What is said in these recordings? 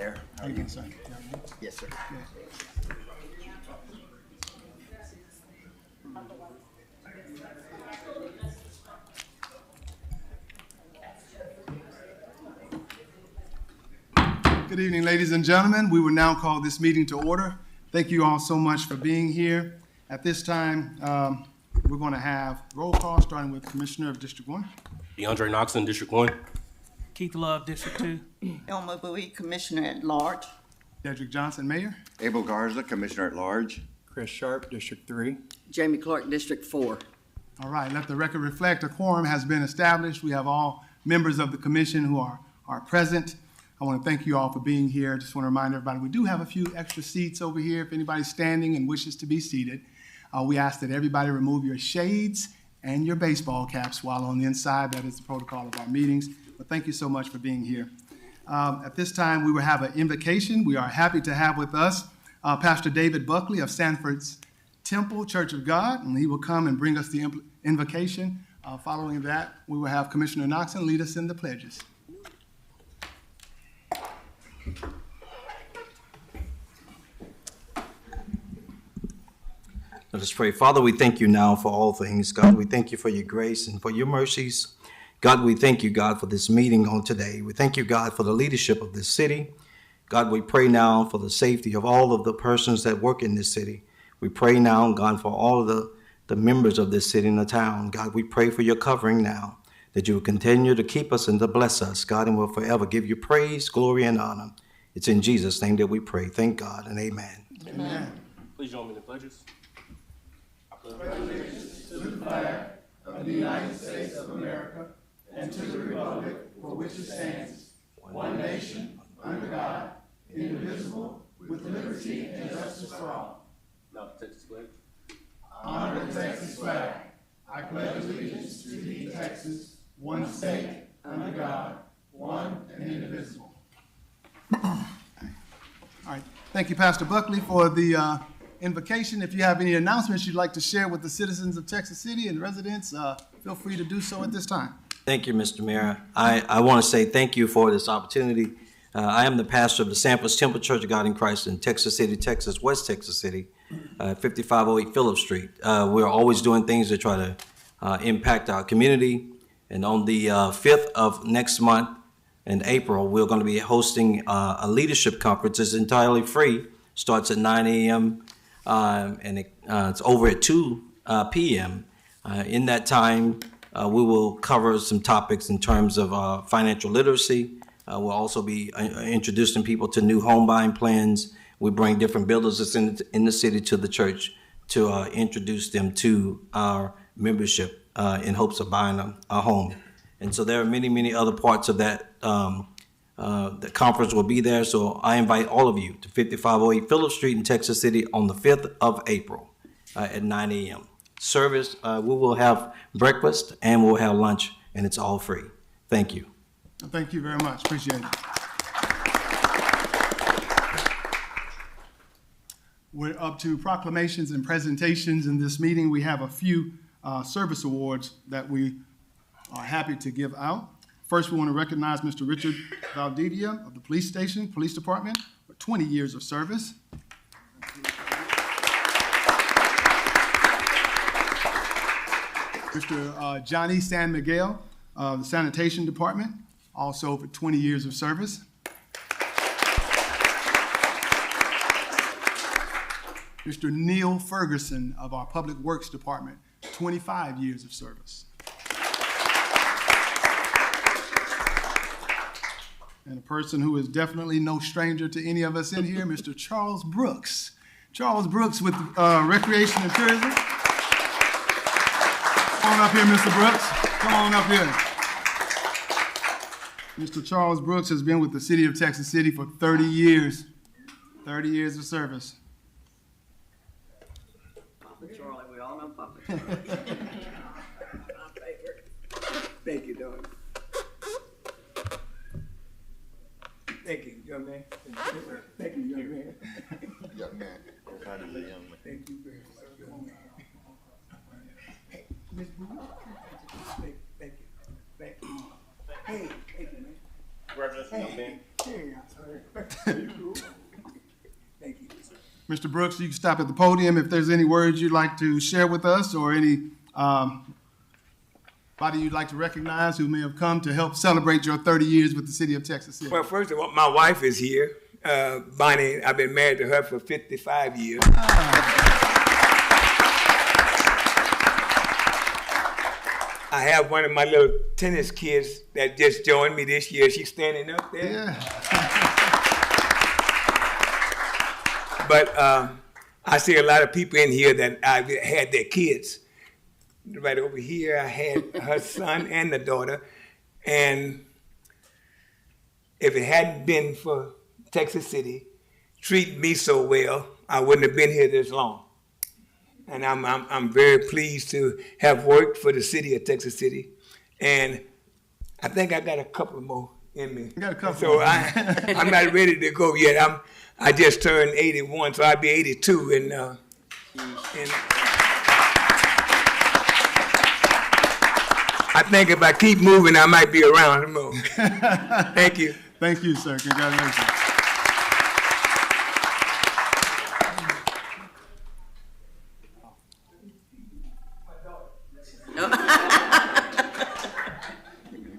Mayor. How you doing, sir? Yes, sir. Good evening, ladies and gentlemen. We will now call this meeting to order. Thank you all so much for being here. At this time, we're going to have roll call, starting with Commissioner of District 1. DeAndre Knoxon, District 1. Keith Love, District 2. Elma Bowie, Commissioner at Large. Dedrick Johnson, Mayor. Abel Garza, Commissioner at Large. Chris Sharp, District 3. Jamie Clark, District 4. All right, let the record reflect a quorum has been established. We have all members of the commission who are present. I want to thank you all for being here. Just want to remind everybody, we do have a few extra seats over here. If anybody's standing and wishes to be seated, we ask that everybody remove your shades and your baseball caps while on the inside. That is the protocol of our meetings. But thank you so much for being here. At this time, we will have an invocation. We are happy to have with us Pastor David Buckley of Sanford's Temple Church of God, and he will come and bring us the invocation. Following that, we will have Commissioner Knoxon lead us in the pledges. Let us pray. Father, we thank you now for all things. God, we thank you for your grace and for your mercies. God, we thank you, God, for this meeting on today. We thank you, God, for the leadership of this city. God, we pray now for the safety of all of the persons that work in this city. We pray now, God, for all of the members of this city and the town. God, we pray for your covering now, that you will continue to keep us and to bless us, God, and we'll forever give you praise, glory, and honor. It's in Jesus' name that we pray. Thank God and amen. Amen. Please join me in the pledges. I pledge allegiance to the flag of the United States of America and to the republic for which it stands, one nation, under God, indivisible, with liberty and justice for all. Now the Texas flag. Honor the Texas flag. I pledge allegiance to thee, Texas, one state, under God, one and indivisible. All right. Thank you, Pastor Buckley, for the invocation. If you have any announcements you'd like to share with the citizens of Texas City and residents, feel free to do so at this time. Thank you, Mr. Mayor. I want to say thank you for this opportunity. I am the pastor of the Sanford's Temple Church of God in Christ in Texas City, Texas, West Texas City, 5508 Phillip Street. We're always doing things to try to impact our community. And on the 5th of next month, in April, we're going to be hosting a leadership conference. It's entirely free. Starts at 9 a.m. And it's over at 2 p.m. In that time, we will cover some topics in terms of financial literacy. We'll also be introducing people to new home buying plans. We bring different builders that's in the city to the church to introduce them to our membership in hopes of buying a home. And so there are many, many other parts of that. The conference will be there. So I invite all of you to 5508 Phillip Street in Texas City on the 5th of April at 9 a.m. Service, we will have breakfast and we'll have lunch, and it's all free. Thank you. Thank you very much. Appreciate it. We're up to proclamations and presentations in this meeting. We have a few service awards that we are happy to give out. First, we want to recognize Mr. Richard Valdivia of the police department, for 20 years of service. Mr. Johnny San Miguel of the sanitation department, also for 20 years of service. Mr. Neil Ferguson of our public works department, 25 years of service. And a person who is definitely no stranger to any of us in here, Mr. Charles Brooks. Charles Brooks with Recreation and Tourism. Come on up here, Mr. Brooks. Come on up here. Mr. Charles Brooks has been with the city of Texas City for 30 years. 30 years of service. Papa Charlie, we all know Papa Charlie. My favorite. Thank you, Doug. Thank you, young man. Thank you, young man. Young man. Try to be young man. Thank you very much. Hey, Miss Boo. Thank you. Thank you. Hey, thank you, man. Congratulations, young man. Yeah, sorry. Thank you. Mr. Brooks, you can stop at the podium if there's any words you'd like to share with us or any body you'd like to recognize who may have come to help celebrate your 30 years with the city of Texas City. Well, first of all, my wife is here. Bonnie, I've been married to her for 55 years. I have one of my little tennis kids that just joined me this year. She's standing up there. Yeah. But I see a lot of people in here that I've had their kids. Right over here, I had her son and the daughter. And if it hadn't been for Texas City treating me so well, I wouldn't have been here this long. And I'm very pleased to have worked for the city of Texas City. And I think I got a couple more in me. You got a couple So more. I'm not ready to go yet. I just turned 81, so I'll be 82 and I think if I keep moving, I might be around more. Thank you. Thank you, sir. Congratulations.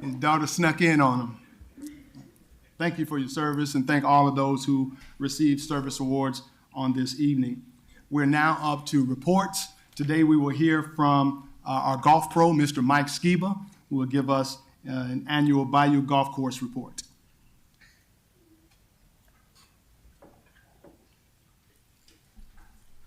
His daughter snuck in on him. Thank you for your service and thank all of those who received service awards on this evening. We're now up to reports. Today we will hear from our golf pro, Mr. Mike Skiba, who will give us an annual Bayou Golf Course report.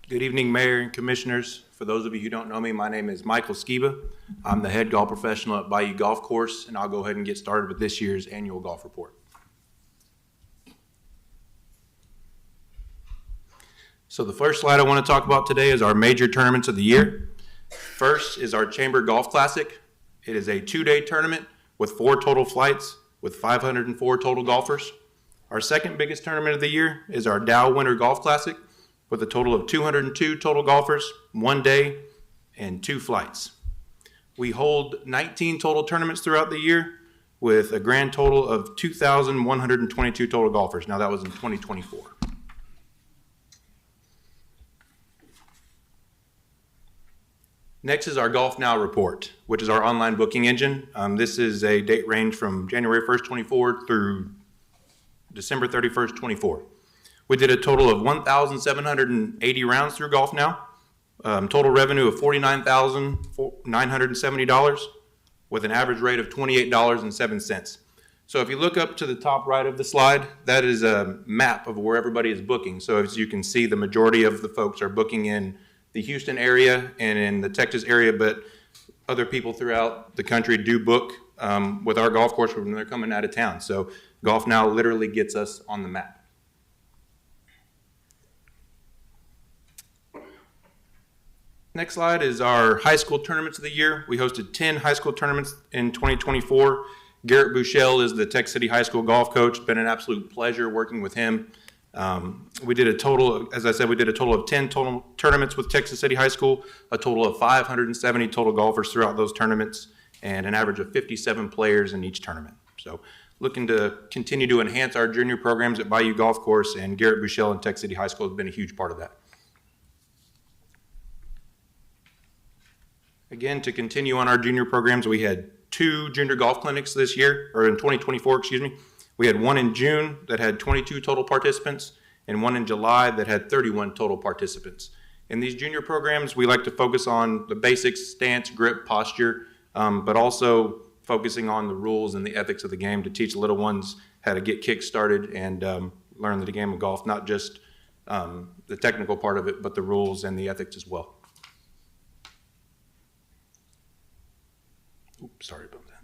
Good evening, Mayor and Commissioners. For those of you who don't know me, my name is Michael Skiba. I'm the head golf professional at Bayou Golf Course, and I'll go ahead and get started with this year's annual golf report. So the first slide I want to talk about today is our major tournaments of the year. First is our Chamber Golf Classic. It is a 2-day tournament with 4 total flights with 504 total golfers. Our second biggest tournament of the year is our Dow Winter Golf Classic with a total of 202 total golfers, 1 day, and 2 flights. We hold 19 total tournaments throughout the year with a grand total of 2,122 total golfers. Now that was in 2024. Next is our Golf Now report, which is our online booking engine. This is a date range from January 1st, 24 through December 31st, 24. We did a total of 1,780 rounds through Golf Now, total revenue of $49,970 with an average rate of $28.07. So if you look up to the top right of the slide, that is a map of where everybody is booking. So as you can see, the majority of the folks are booking in the Houston area and in the Texas area, but other people throughout the country do book with our golf course when they're coming out of town. So Golf Now literally gets us on the map. Next slide is our high school tournaments of the year. We hosted 10 high school tournaments in 2024. Garrett Bouchel is the Tech City High School golf coach. It's been an absolute pleasure working with him. We did a total, as I said, we did a total of 10 total tournaments with Texas City High School, a total of 570 total golfers throughout those tournaments, and an average of 57 players in each tournament. So looking to continue to enhance our junior programs at Bayou Golf Course, and Garrett Bouchel and Tech City High School have been a huge part of that. Again, to continue on our junior programs, we had 2 junior golf clinics this year, or in 2024, excuse me. We had one in June that had 22 total participants, and one in July that had 31 total participants. In these junior programs, we like to focus on the basics, stance, grip, posture, but also focusing on the rules and the ethics of the game to teach little ones how to get kick started and learn the game of golf, not just the technical part of it, but the rules and the ethics as well. Oops, sorry about that.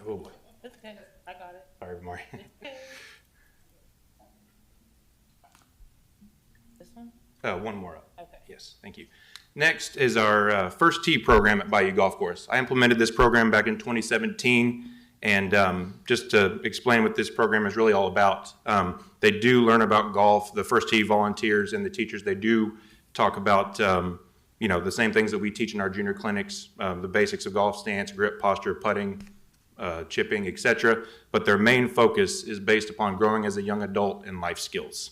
Oh boy. That's okay. I got it. Sorry, Maury. This one? One more up. Okay. Yes, thank you. Next is our First Tee program at Bayou Golf Course. I implemented this program back in 2017, and just to explain what this program is really all about, they do learn about golf. The First Tee volunteers and the teachers, they do talk about the same things that we teach in our junior clinics, the basics of golf, stance, grip, posture, putting, chipping, etc. But their main focus is based upon growing as a young adult and life skills.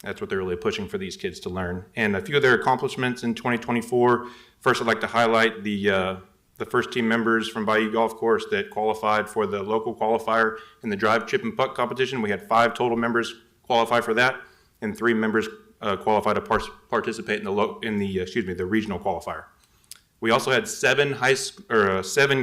That's what they're really pushing for these kids to learn. And a few of their accomplishments in 2024. First, I'd like to highlight the first team members from Bayou Golf Course that qualified for the local qualifier in the drive, chip, and putt competition. We had 5 total members qualify for that, and 3 members qualify to participate in the regional qualifier. We also had 7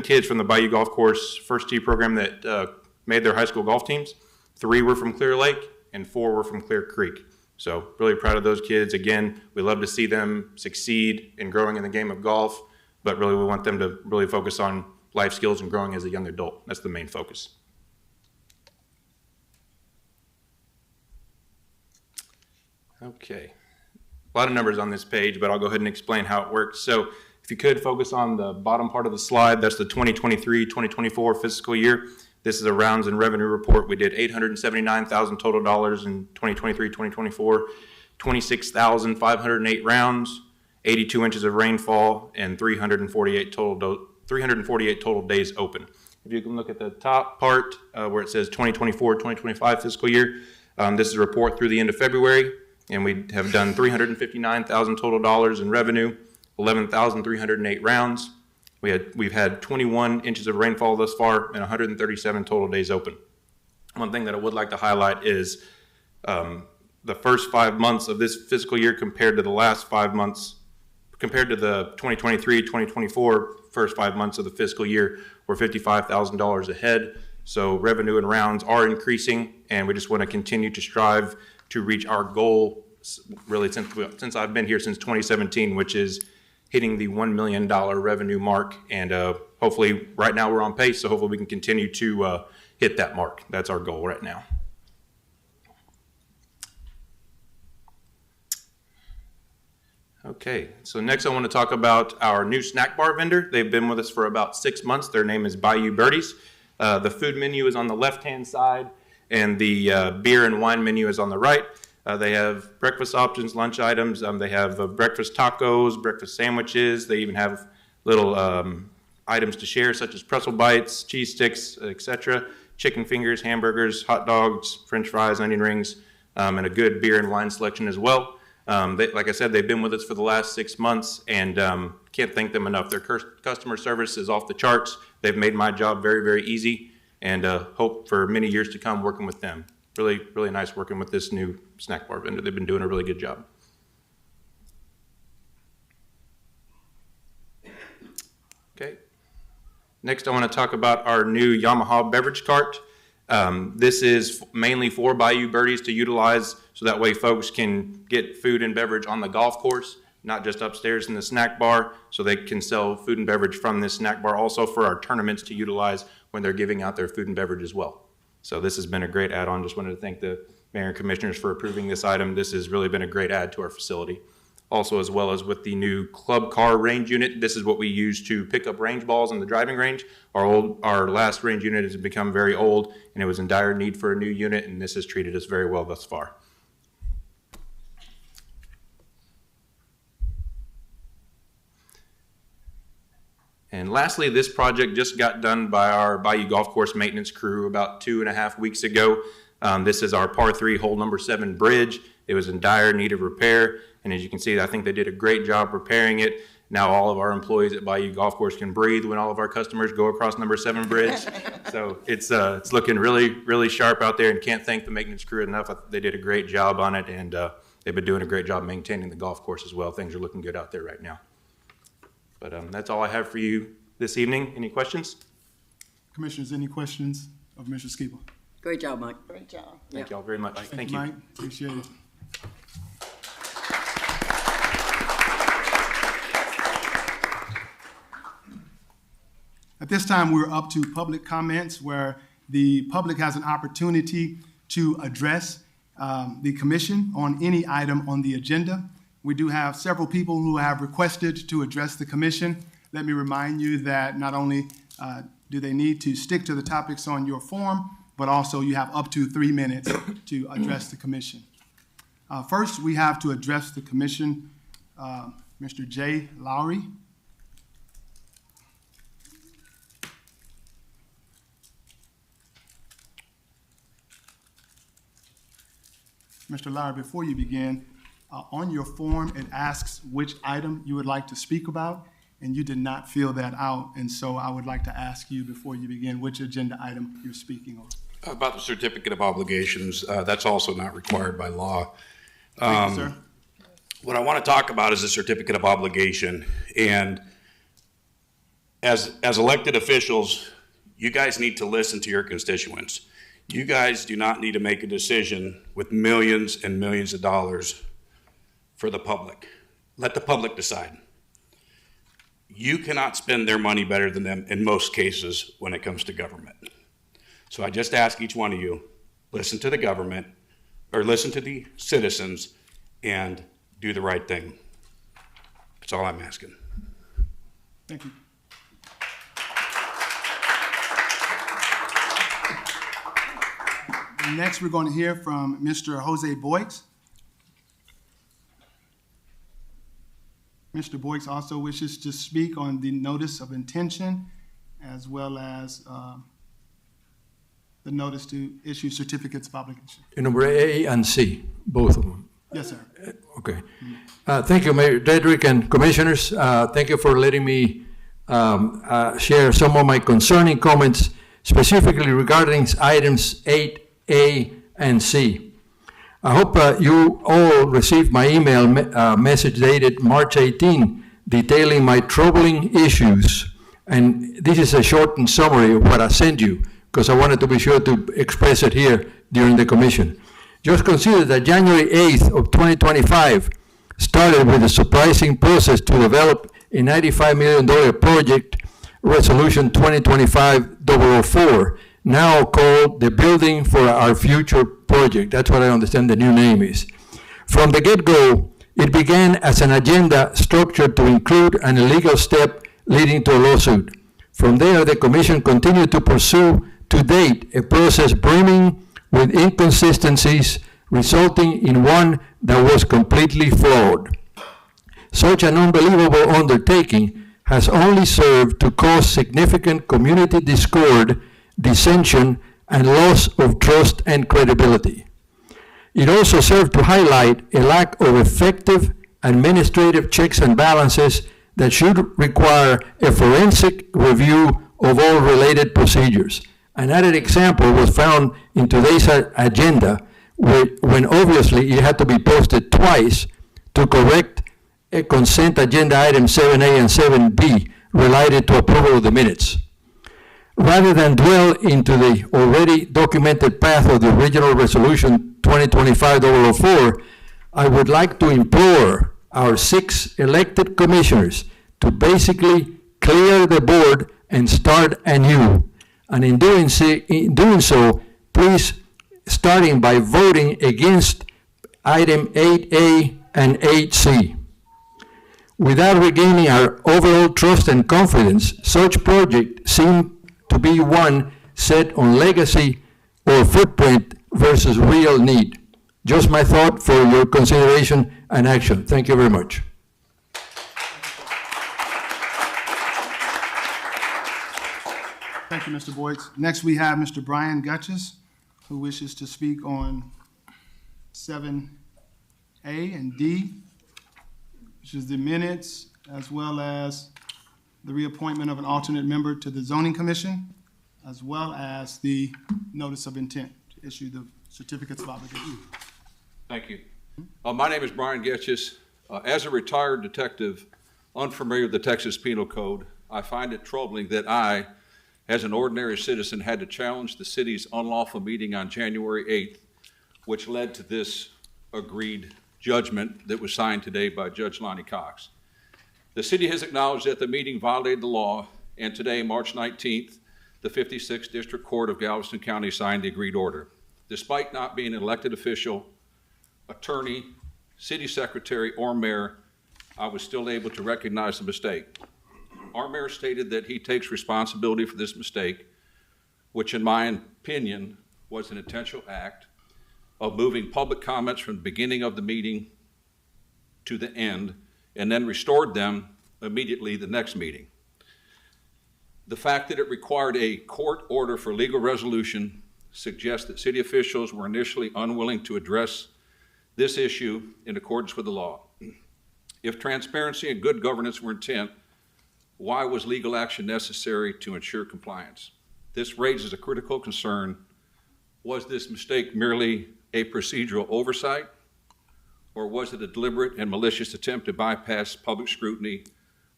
kids from the Bayou Golf Course first tee program that made their high school golf teams. 3 were from Clear Lake, and 4 were from Clear Creek. So really proud of those kids. Again, we love to see them succeed in growing in the game of golf, but really we want them to really focus on life skills and growing as a young adult. That's the main focus. Okay, a lot of numbers on this page, but I'll go ahead and explain how it works. So if you could focus on the bottom part of the slide, that's the 2023-2024 fiscal year. This is a rounds and revenue report. We did $879,000 total dollars in 2023-2024, 26,508 rounds, 82 inches of rainfall, and 348 total days open. If you can look at the top part where it says 2024-2025 fiscal year, this is a report through the end of February, and we have done $359,000 total dollars in revenue, 11,308 rounds. We've had 21 inches of rainfall thus far and 137 total days open. One thing that I would like to highlight is the first 5 months of this fiscal year compared to the last 5 months, compared to the 2023-2024 first 5 months of the fiscal year, we're $55,000 ahead. So revenue and rounds are increasing, and we just want to continue to strive to reach our goal, really since I've been here since 2017, which is hitting the $1 million revenue mark. And hopefully right now we're on pace, so hopefully we can continue to hit that mark. That's our goal right now. Okay, so next I want to talk about our new snack bar vendor. They've been with us for about 6 months. Their name is Bayou Birdies. The food menu is on the left-hand side, and the beer and wine menu is on the right. They have breakfast options, lunch items. They have breakfast tacos, breakfast sandwiches. They even have little items to share, such as pretzel bites, cheese sticks, etc., chicken fingers, hamburgers, hot dogs, French fries, onion rings, and a good beer and wine selection as well. Like I said, they've been with us for the last 6 months, and can't thank them enough. Their customer service is off the charts. They've made my job very, very easy, and hope for many years to come working with them. Really, really nice working with this new snack bar vendor. They've been doing a really good job. Okay. Next, I want to talk about our new Yamaha beverage cart. This is mainly for Bayou Birdies to utilize, so that way folks can get food and beverage on the golf course, not just upstairs in the snack bar, so they can sell food and beverage from this snack bar also for our tournaments to utilize when they're giving out their food and beverage as well. So this has been a great add-on. Just wanted to thank the mayor and commissioners for approving this item. This has really been a great add to our facility. Also, as well as with the new club car range unit, this is what we use to pick up range balls in the driving range. Our last range unit has become very old, and it was in dire need for a new unit, and this has treated us very well thus far. And lastly, this project just got done by our Bayou Golf Course maintenance crew about 2.5 weeks ago. This is our par 3 hole number 7 bridge. It was in dire need of repair, and as you can see, I think they did a great job repairing it. Now all of our employees at Bayou Golf Course can breathe when all of our customers go across number 7 bridge. So it's looking really, really sharp out there, and can't thank the maintenance crew enough. They did a great job on it, and they've been doing a great job maintaining the golf course as well. Things are looking good out there right now. But that's all I have for you this evening. Any questions? Commissioners, any questions of Mr. Skeeple? Great job, Mike. Great job. Thank you all very much. Thank you. Mike, appreciate it. At this time, we're up to public comments, where the public has an opportunity to address the commission on any item on the agenda. We do have several people who have requested to address the commission. Let me remind you that not only do they need to stick to the topics on your form, but also you have up to 3 minutes to address the commission. First, we have to address the commission, Mr. Jay Lowry. Mr. Lowry, before you begin, on your form, it asks which item you would like to speak about, and you did not fill that out. And so I would like to ask you before you begin, which agenda item you're speaking on. About the certificate of obligations, that's also not required by law. Thank you, sir. What I want to talk about is the certificate of obligation. And as elected officials, you guys need to listen to your constituents. You guys do not need to make a decision with millions and millions of dollars for the public. Let the public decide. You cannot spend their money better than them in most cases when it comes to government. So I just ask each one of you, listen to the government, or listen to the citizens, and do the right thing. That's all I'm asking. Thank you. Next, we're going to hear from Mr. Jose Boix. Mr. Boix also wishes to speak on the notice of intention as well as the notice to issue certificates of obligation. Number A and C, both of them. Yes, sir. Okay. Thank you, Mayor Dedrick and Commissioners. Thank you for letting me share some of my concerning comments, specifically regarding items 8A and C. I hope you all received my email message dated March 18, detailing my troubling issues. And this is a shortened summary of what I sent you, because I wanted to be sure to express it here during the commission. Just consider that January 8th of 2025 started with a surprising process to develop a $95 million project, Resolution 2025-004, now called the Building for Our Future Project. That's what I understand the new name is. From the get-go, it began as an agenda structured to include an illegal step leading to a lawsuit. From there, the Commission continued to pursue, to date, a process brimming with inconsistencies, resulting in one that was completely flawed. Such an unbelievable undertaking has only served to cause significant community discord, dissension, and loss of trust and credibility. It also served to highlight a lack of effective administrative checks and balances that should require a forensic review of all related procedures. An added example was found in today's agenda, when obviously it had to be posted twice to correct a consent agenda item 7A and 7B related to approval of the minutes. Rather than dwell into the already documented path of the original Resolution 2025-004, I would like to implore our 6 elected commissioners to basically clear the board and start anew. And in doing so, please, starting by voting against item 8A and 8C. Without regaining our overall trust and confidence, such projects seem to be one set on legacy or footprint versus real need. Just my thought for your consideration and action. Thank you very much. Thank you, Mr. Boix. Next, we have Mr. Brian Gutches, who wishes to speak on 7A and D, which is the minutes, as well as the reappointment of an alternate member to the Zoning Commission, as well as the notice of intent to issue the certificates of obligation. Thank you. My name is Brian Getches. As a retired detective, unfamiliar with the Texas Penal Code, I find it troubling that I, as an ordinary citizen, had to challenge the city's unlawful meeting on January 8th, which led to this agreed judgment that was signed today by Judge Lonnie Cox. The city has acknowledged that the meeting violated the law, and today, March 19th, the 56th District Court of Galveston County signed the agreed order. Despite not being an elected official, attorney, city secretary, or mayor, I was still able to recognize the mistake. Our mayor stated that he takes responsibility for this mistake, which in my opinion was an intentional act of moving public comments from the beginning of the meeting to the end, and then restored them immediately the next meeting. The fact that it required a court order for legal resolution suggests that city officials were initially unwilling to address this issue in accordance with the law. If transparency and good governance were intent, why was legal action necessary to ensure compliance? This raises a critical concern. Was this mistake merely a procedural oversight, or was it a deliberate and malicious attempt to bypass public scrutiny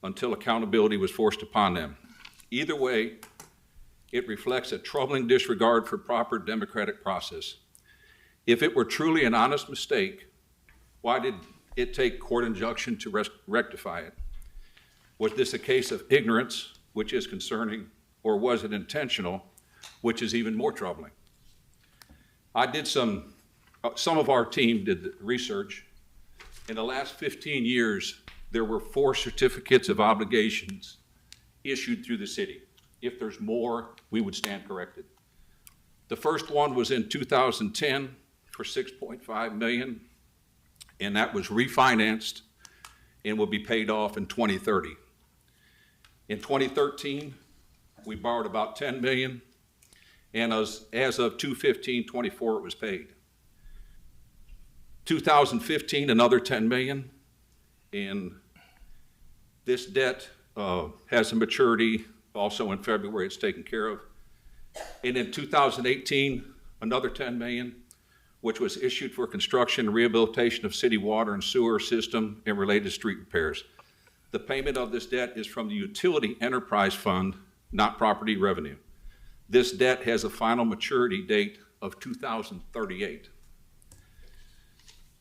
until accountability was forced upon them? Either way, it reflects a troubling disregard for proper democratic process. If it were truly an honest mistake, why did it take court injunction to rectify it? Was this a case of ignorance, which is concerning, or was it intentional, which is even more troubling? I did some of our team did the research. In the last 15 years, there were 4 certificates of obligations issued through the city. If there's more, we would stand corrected. The first one was in 2010 for $6.5 million, and that was refinanced and will be paid off in 2030. In 2013, we borrowed about $10 million, and as of 2/15/24, it was paid. 2015, another $10 million, and this debt has a maturity also in February. It's taken care of. And in 2018, another $10 million, which was issued for construction and rehabilitation of city water and sewer system and related street repairs. The payment of this debt is from the Utility Enterprise Fund, not property revenue. This debt has a final maturity date of 2038.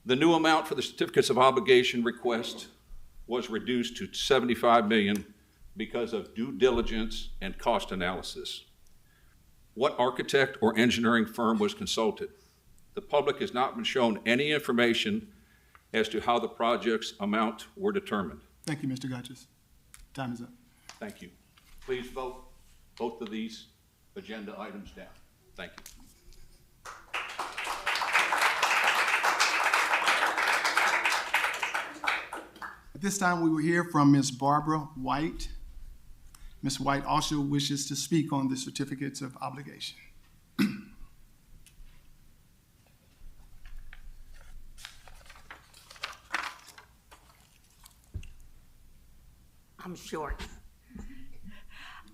The new amount for the certificates of obligation request was reduced to $75 million because of due diligence and cost analysis. What architect or engineering firm was consulted? The public has not been shown any information as to how the project's amount were determined. Thank you, Mr. Gotchis. Time is up. Thank you. Please vote both of these agenda items down. Thank you. At this time, we will hear from Ms. Barbara White. Ms. White also wishes to speak on the certificates of obligation. I'm short.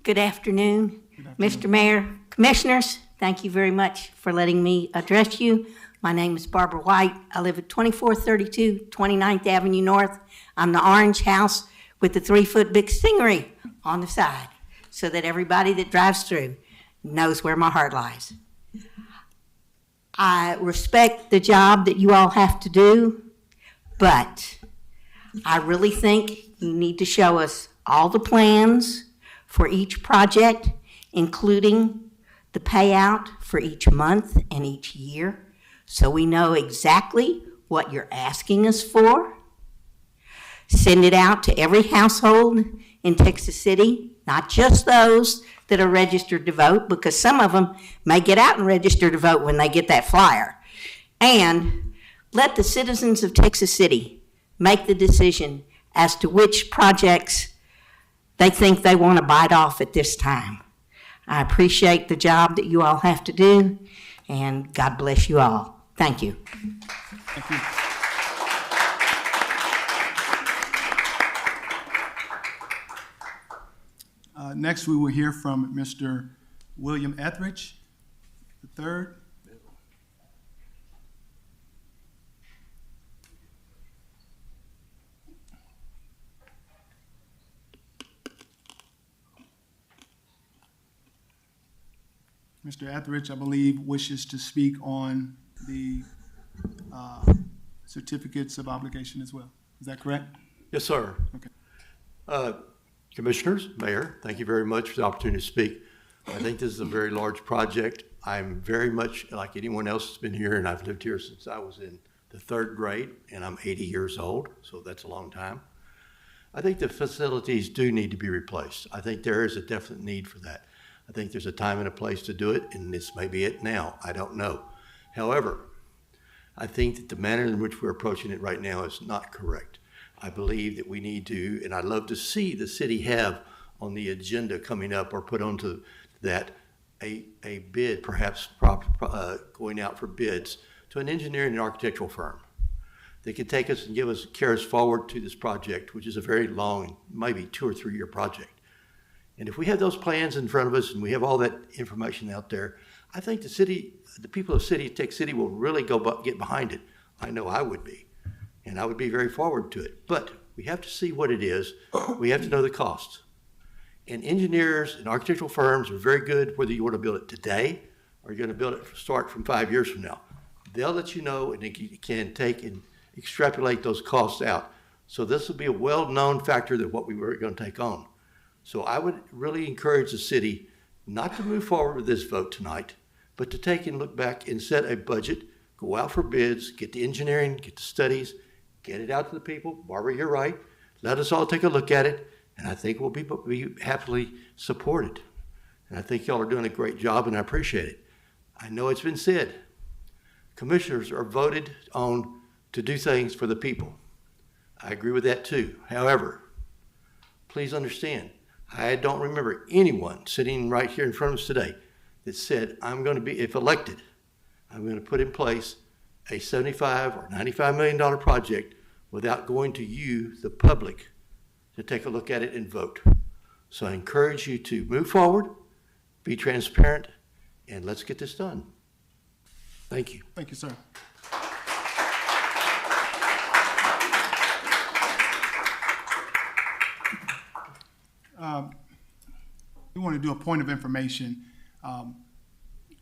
Good afternoon, Mr. Mayor, Commissioners. Thank you very much for letting me address you. My name is Barbara White. I live at 2432 29th Avenue North. I'm the orange house with the 3-foot big stingery on the side so that everybody that drives through knows where my heart lies. I respect the job that you all have to do, but I really think you need to show us all the plans for each project, including the payout for each month and each year, so we know exactly what you're asking us for. Send it out to every household in Texas City, not just those that are registered to vote, because some of them may get out and register to vote when they get that flyer. And let the citizens of Texas City make the decision as to which projects they think they want to bite off at this time. I appreciate the job that you all have to do, and God bless you all. Thank you. Thank you. Next, we will hear from Mr. William Etheridge III. Mr. Etheridge, I believe, wishes to speak on the certificates of obligation as well. Is that correct? Yes, sir. Okay. Commissioners, Mayor, thank you very much for the opportunity to speak. I think this is a very large project. I'm very much like anyone else that's been here, and I've lived here since I was in the 3rd grade, and I'm 80 years old, so that's a long time. I think the facilities do need to be replaced. I think there is a definite need for that. I think there's a time and a place to do it, and this may be it now. I don't know. However, I think that the manner in which we're approaching it right now is not correct. I believe that we need to, and I'd love to see the city have on the agenda coming up or put onto that a bid, perhaps going out for bids to an engineering and architectural firm that can take us and carry us forward to this project, which is a very long, maybe 2 or 3 year project. And if we have those plans in front of us and we have all that information out there, I think the people of Tech City will really get behind it. I know I would be, and I would be very forward to it. But we have to see what it is. We have to know the costs. And engineers and architectural firms are very good whether you want to build it today or you're going to build it start from 5 years from now. They'll let you know, and you can take and extrapolate those costs out. So this will be a well-known factor that what we were going to take on. So I would really encourage the city not to move forward with this vote tonight, but to take and look back and set a budget, go out for bids, get the engineering, get the studies, get it out to the people. Barbara, you're right. Let us all take a look at it, and I think we'll be happily supported. And I think y'all are doing a great job, and I appreciate it. I know it's been said, commissioners are voted on to do things for the people. I agree with that too. However, please understand, I don't remember anyone sitting right here in front of us today that said, I'm going to be, if elected, I'm going to put in place a $75 or $95 million project without going to you, the public, to take a look at it and vote. So I encourage you to move forward, be transparent, and let's get this done. Thank you. Thank you, sir. We want to do a point of information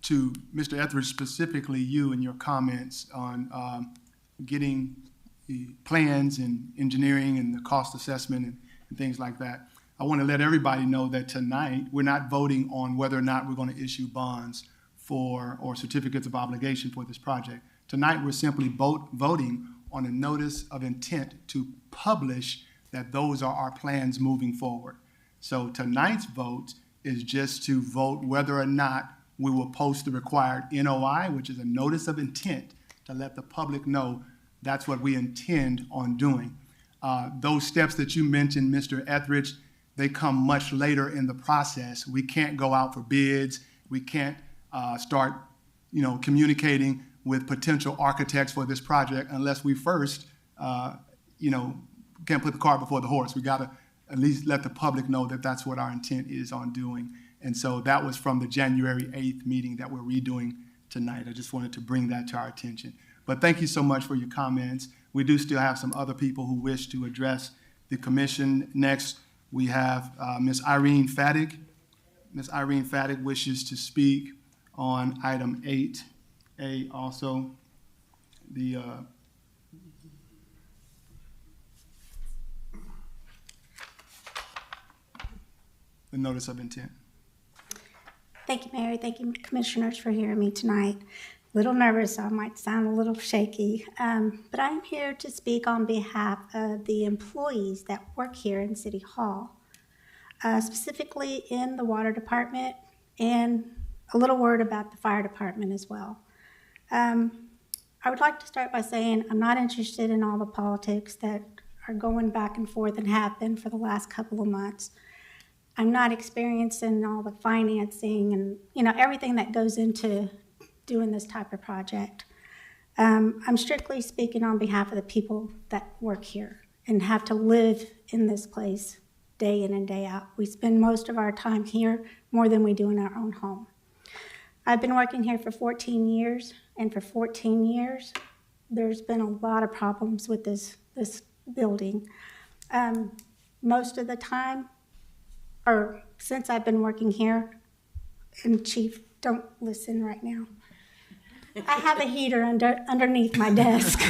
to Mr. Etheridge, specifically you and your comments on getting the plans and engineering and the cost assessment and things like that. I want to let everybody know that tonight we're not voting on whether or not we're going to issue bonds or certificates of obligation for this project. Tonight we're simply voting on a notice of intent to publish that those are our plans moving forward. So tonight's vote is just to vote whether or not we will post the required NOI, which is a notice of intent to let the public know that's what we intend on doing. Those steps that you mentioned, Mr. Etheridge, they come much later in the process. We can't go out for bids. We can't start, communicating with potential architects for this project unless we first, can't put the cart before the horse. We got to at least let the public know that that's what our intent is on doing. And so that was from the January 8th meeting that we're redoing tonight. I just wanted to bring that to our attention. But thank you so much for your comments. We do still have some other people who wish to address the commission. Next, we have Ms. Irene Fadig. Ms. Irene Fadig wishes to speak on item 8A also. The notice of intent. Thank you, Mayor. Thank you, Commissioners, for hearing me tonight. A little nervous, so I might sound a little shaky, but I'm here to speak on behalf of the employees that work here in City Hall, specifically in the Water Department, and a little word about the Fire Department as well. I would like to start by saying I'm not interested in all the politics that are going back and forth and have been for the last couple of months. I'm not experienced in all the financing and everything that goes into doing this type of project. I'm strictly speaking on behalf of the people that work here and have to live in this place day in and day out. We spend most of our time here more than we do in our own home. I've been working here for 14 years, and for 14 years, there's been a lot of problems with this building. Most of the time, or since I've been working here, and Chief, don't listen right now. I have a heater underneath my desk.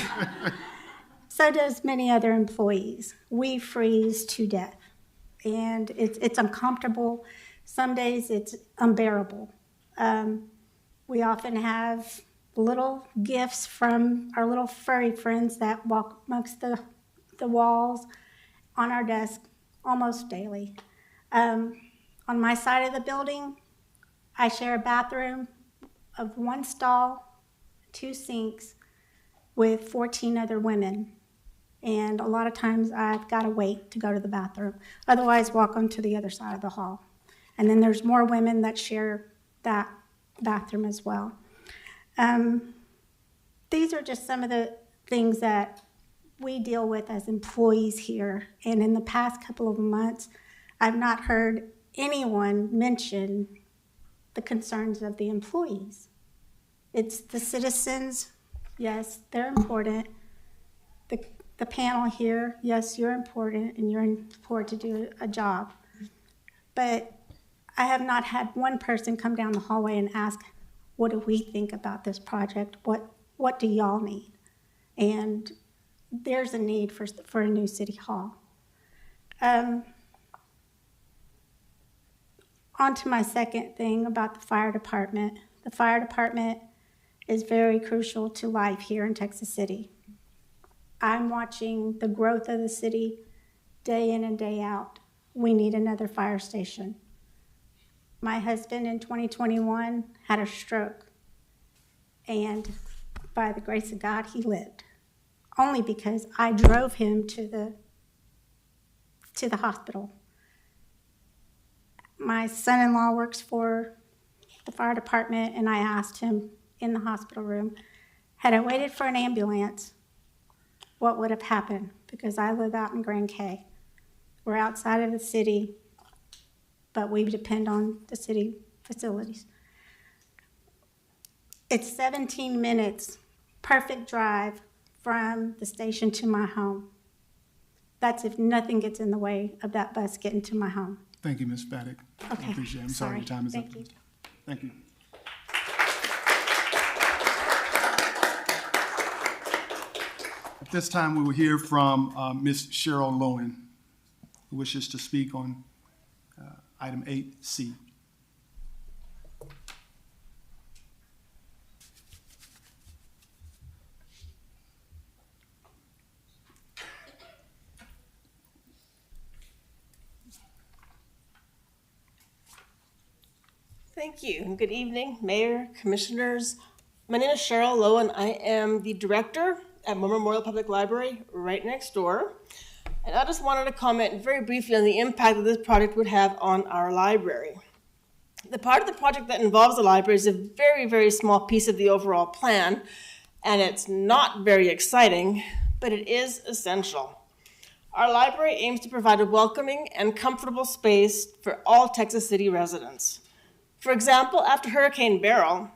So does many other employees. We freeze to death, and it's uncomfortable. Some days it's unbearable. We often have little gifts from our little furry friends that walk amongst the walls on our desk almost daily. On my side of the building, I share a bathroom of 1 stall, 2 sinks with 14 other women. And a lot of times I've got to wait to go to the bathroom. Otherwise, walk onto the other side of the hall. And then there's more women that share that bathroom as well. These are just some of the things that we deal with as employees here. And in the past couple of months, I've not heard anyone mention the concerns of the employees. It's the citizens, yes, they're important. The panel here, yes, you're important and you're important to do a job. But I have not had one person come down the hallway and ask, what do we think about this project? What do y'all need? And there's a need for a new city hall. On to my second thing about the fire department. The fire department is very crucial to life here in Texas City. I'm watching the growth of the city day in and day out. We need another fire station. My husband in 2021 had a stroke, and by the grace of God, he lived. Only because I drove him to the hospital. My son-in-law works for the fire department, and I asked him in the hospital room, had I waited for an ambulance, what would have happened? Because I live out in Grand K. We're outside of the city, but we depend on the city facilities. It's 17 minutes, perfect drive from the station to my home. That's if nothing gets in the way of that bus getting to my home. Thank you, Ms. Paddock. Okay. I appreciate it. I'm sorry your time is up. Thank you. Thank you. At this time, we will hear from Ms. Cheryl Lowen, who wishes to speak on item 8C. Thank you. Good evening, Mayor, Commissioners. My name is Cheryl Lowen. I am the director at Moore Memorial Public Library right next door. And I just wanted to comment very briefly on the impact that this project would have on our library. The part of the project that involves the library is a very, very small piece of the overall plan, and it's not very exciting, but it is essential. Our library aims to provide a welcoming and comfortable space for all Texas City residents. For example, after Hurricane Beryl,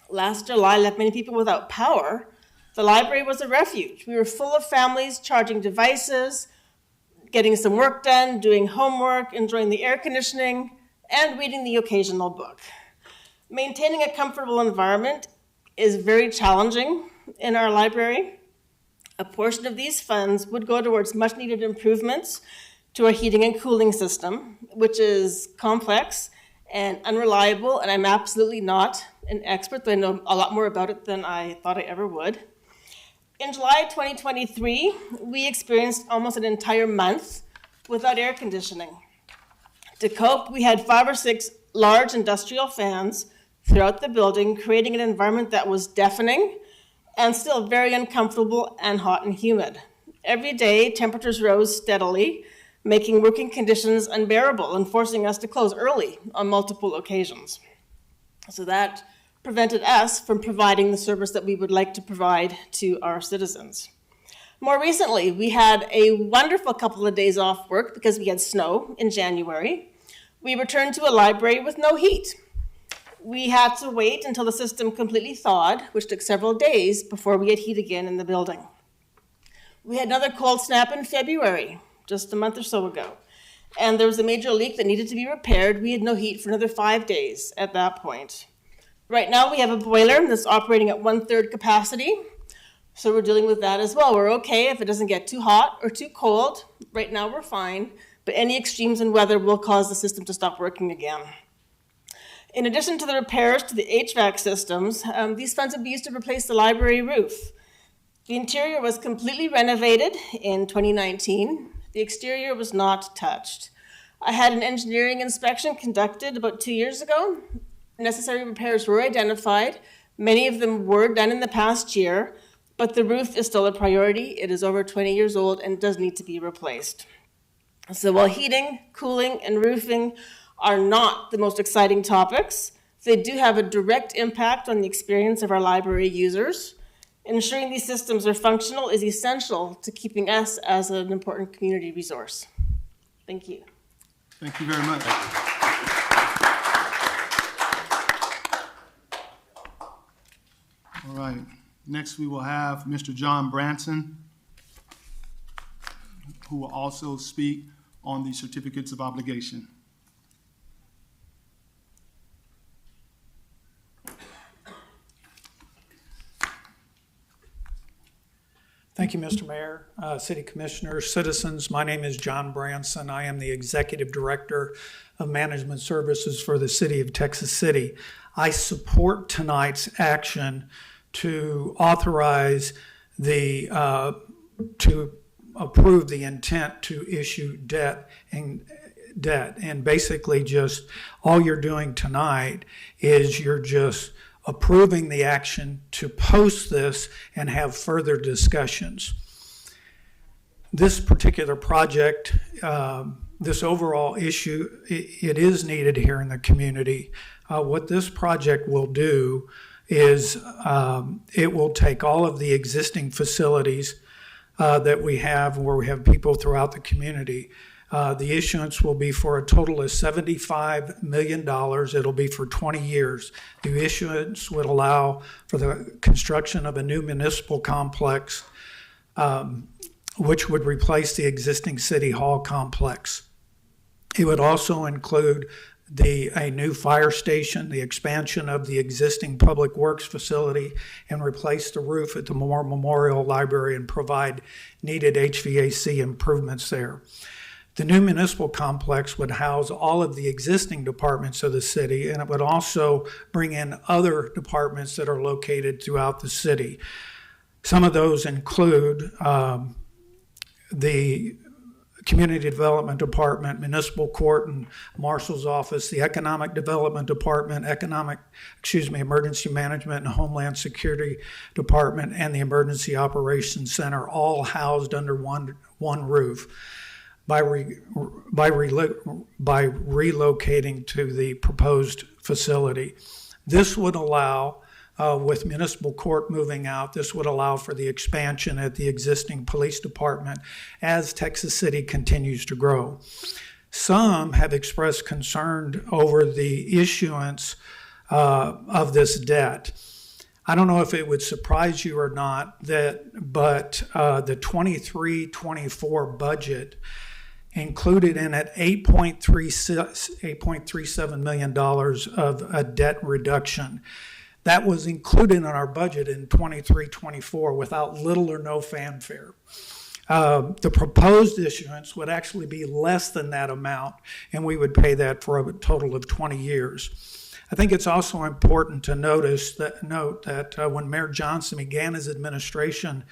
last July left many people without power, the library was a refuge. We were full of families charging devices, getting some work done, doing homework, enjoying the air conditioning, and reading the occasional book. Maintaining a comfortable environment is very challenging in our library. A portion of these funds would go towards much-needed improvements to our heating and cooling system, which is complex and unreliable, and I'm absolutely not an expert, though I know a lot more about it than I thought I ever would. In July 2023, we experienced almost an entire month without air conditioning. To cope, we had 5 or 6 large industrial fans throughout the building, creating an environment that was deafening and still very uncomfortable and hot and humid. Every day, temperatures rose steadily, making working conditions unbearable and forcing us to close early on multiple occasions. So that prevented us from providing the service that we would like to provide to our citizens. More recently, we had a wonderful couple of days off work because we had snow in January. We returned to a library with no heat. We had to wait until the system completely thawed, which took several days before we had heat again in the building. We had another cold snap in February, just a month or so ago, and there was a major leak that needed to be repaired. We had no heat for another 5 days at that point. Right now, we have a boiler that's operating at 1/3 capacity, so we're dealing with that as well. We're okay if it doesn't get too hot or too cold. Right now, we're fine, but any extremes in weather will cause the system to stop working again. In addition to the repairs to the HVAC systems, these funds would be used to replace the library roof. The interior was completely renovated in 2019. The exterior was not touched. I had an engineering inspection conducted about 2 years ago. Necessary repairs were identified. Many of them were done in the past year, but the roof is still a priority. It is over 20 years old and does need to be replaced. So while heating, cooling, and roofing are not the most exciting topics, they do have a direct impact on the experience of our library users. Ensuring these systems are functional is essential to keeping us as an important community resource. Thank you. Thank you very much. All right, next we will have Mr. John Branson, who will also speak on the certificates of obligation. Thank you, Mr. Mayor, City Commissioners, citizens. My name is John Branson. I am the Executive Director of Management Services for the City of Texas City. I support tonight's action to authorize to approve the intent to issue debt. And basically just all you're doing tonight is you're just approving the action to post this and have further discussions. This particular project, this overall issue, it is needed here in the community. What this project will do is it will take all of the existing facilities that we have, where we have people throughout the community. The issuance will be for a total of $75 million. It'll be for 20 years. The issuance would allow for the construction of a new municipal complex, which would replace the existing City Hall complex. It would also include a new fire station, the expansion of the existing Public Works facility, and replace the roof at the Memorial Library and provide needed HVAC improvements there. The new municipal complex would house all of the existing departments of the city, and it would also bring in other departments that are located throughout the city. Some of those include the Community Development Department, Municipal Court and Marshal's Office, the Economic Development Department, Emergency Management and Homeland Security Department, and the Emergency Operations Center, all housed under one roof. By relocating to the proposed facility. This would allow, with municipal court moving out, this would allow for the expansion at the existing police department as Texas City continues to grow. Some have expressed concern over the issuance of this debt. I don't know if it would surprise you or not, but the 23-24 budget included in it $8.37 million of a debt reduction. That was included in our budget in 23-24 without little or no fanfare. The proposed issuance would actually be less than that amount, and we would pay that for a total of 20 years. I think it's also important to note that when Mayor Johnson began his administration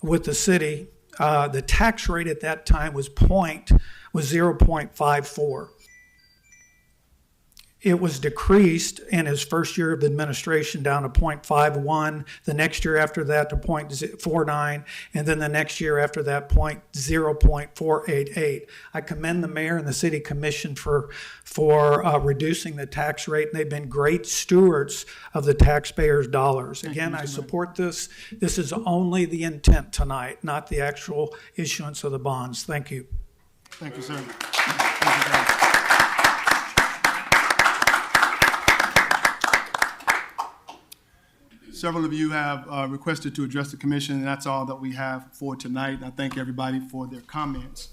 with the city, the tax rate at that time was 0.54. It was decreased in his first year of administration down to 0.51, the next year after that to 0.49, and then the next year after that 0.488. I commend the mayor and the city commission for reducing the tax rate, and they've been great stewards of the taxpayers' dollars. Again, I support this. This is only the intent tonight, not the actual issuance of the bonds. Thank you. Thank you, sir. Several of you have requested to address the commission, and that's all that we have for tonight. I thank everybody for their comments.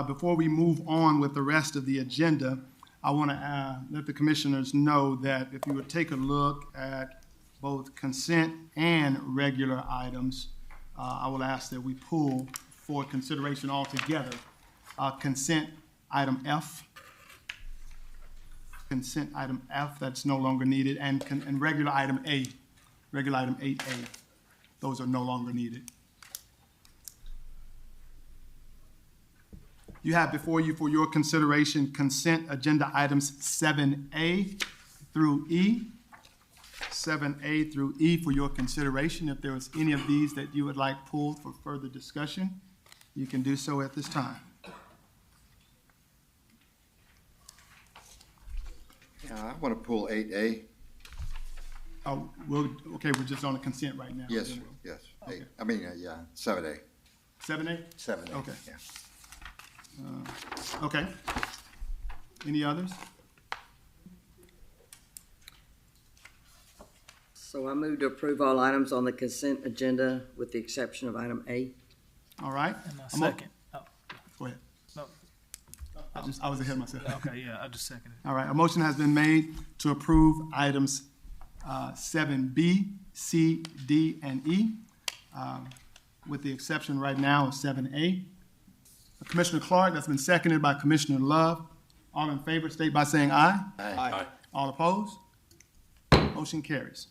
Before we move on with the rest of the agenda, I want to let the commissioners know that if you would take a look at both consent and regular items, I will ask that we pull for consideration altogether. Consent item F. Consent item F, that's no longer needed, and regular item A. Regular item 8A, those are no longer needed. You have before you for your consideration consent agenda items 7A through E. 7A through E for your consideration. If there was any of these that you would like pulled for further discussion, you can do so at this time. Yeah, I want to pull 8A. Oh, okay, we're just on the consent right now. Yes, sir. Yes. Hey, I mean, yeah, 7A. 7A? 7A. Okay. Yeah. Okay. Any others? So I move to approve all items on the consent agenda with the exception of item A. All right. And a I'm up. second. Oh, Go ahead. no. I was ahead of myself. Okay, yeah, I just seconded. All right, a motion has been made to approve items 7B, C, D, and E, with the exception right now of 7A. Commissioner Clark, that's been seconded by Commissioner Love. All in favor, state by saying aye. Aye. All opposed? Motion carries.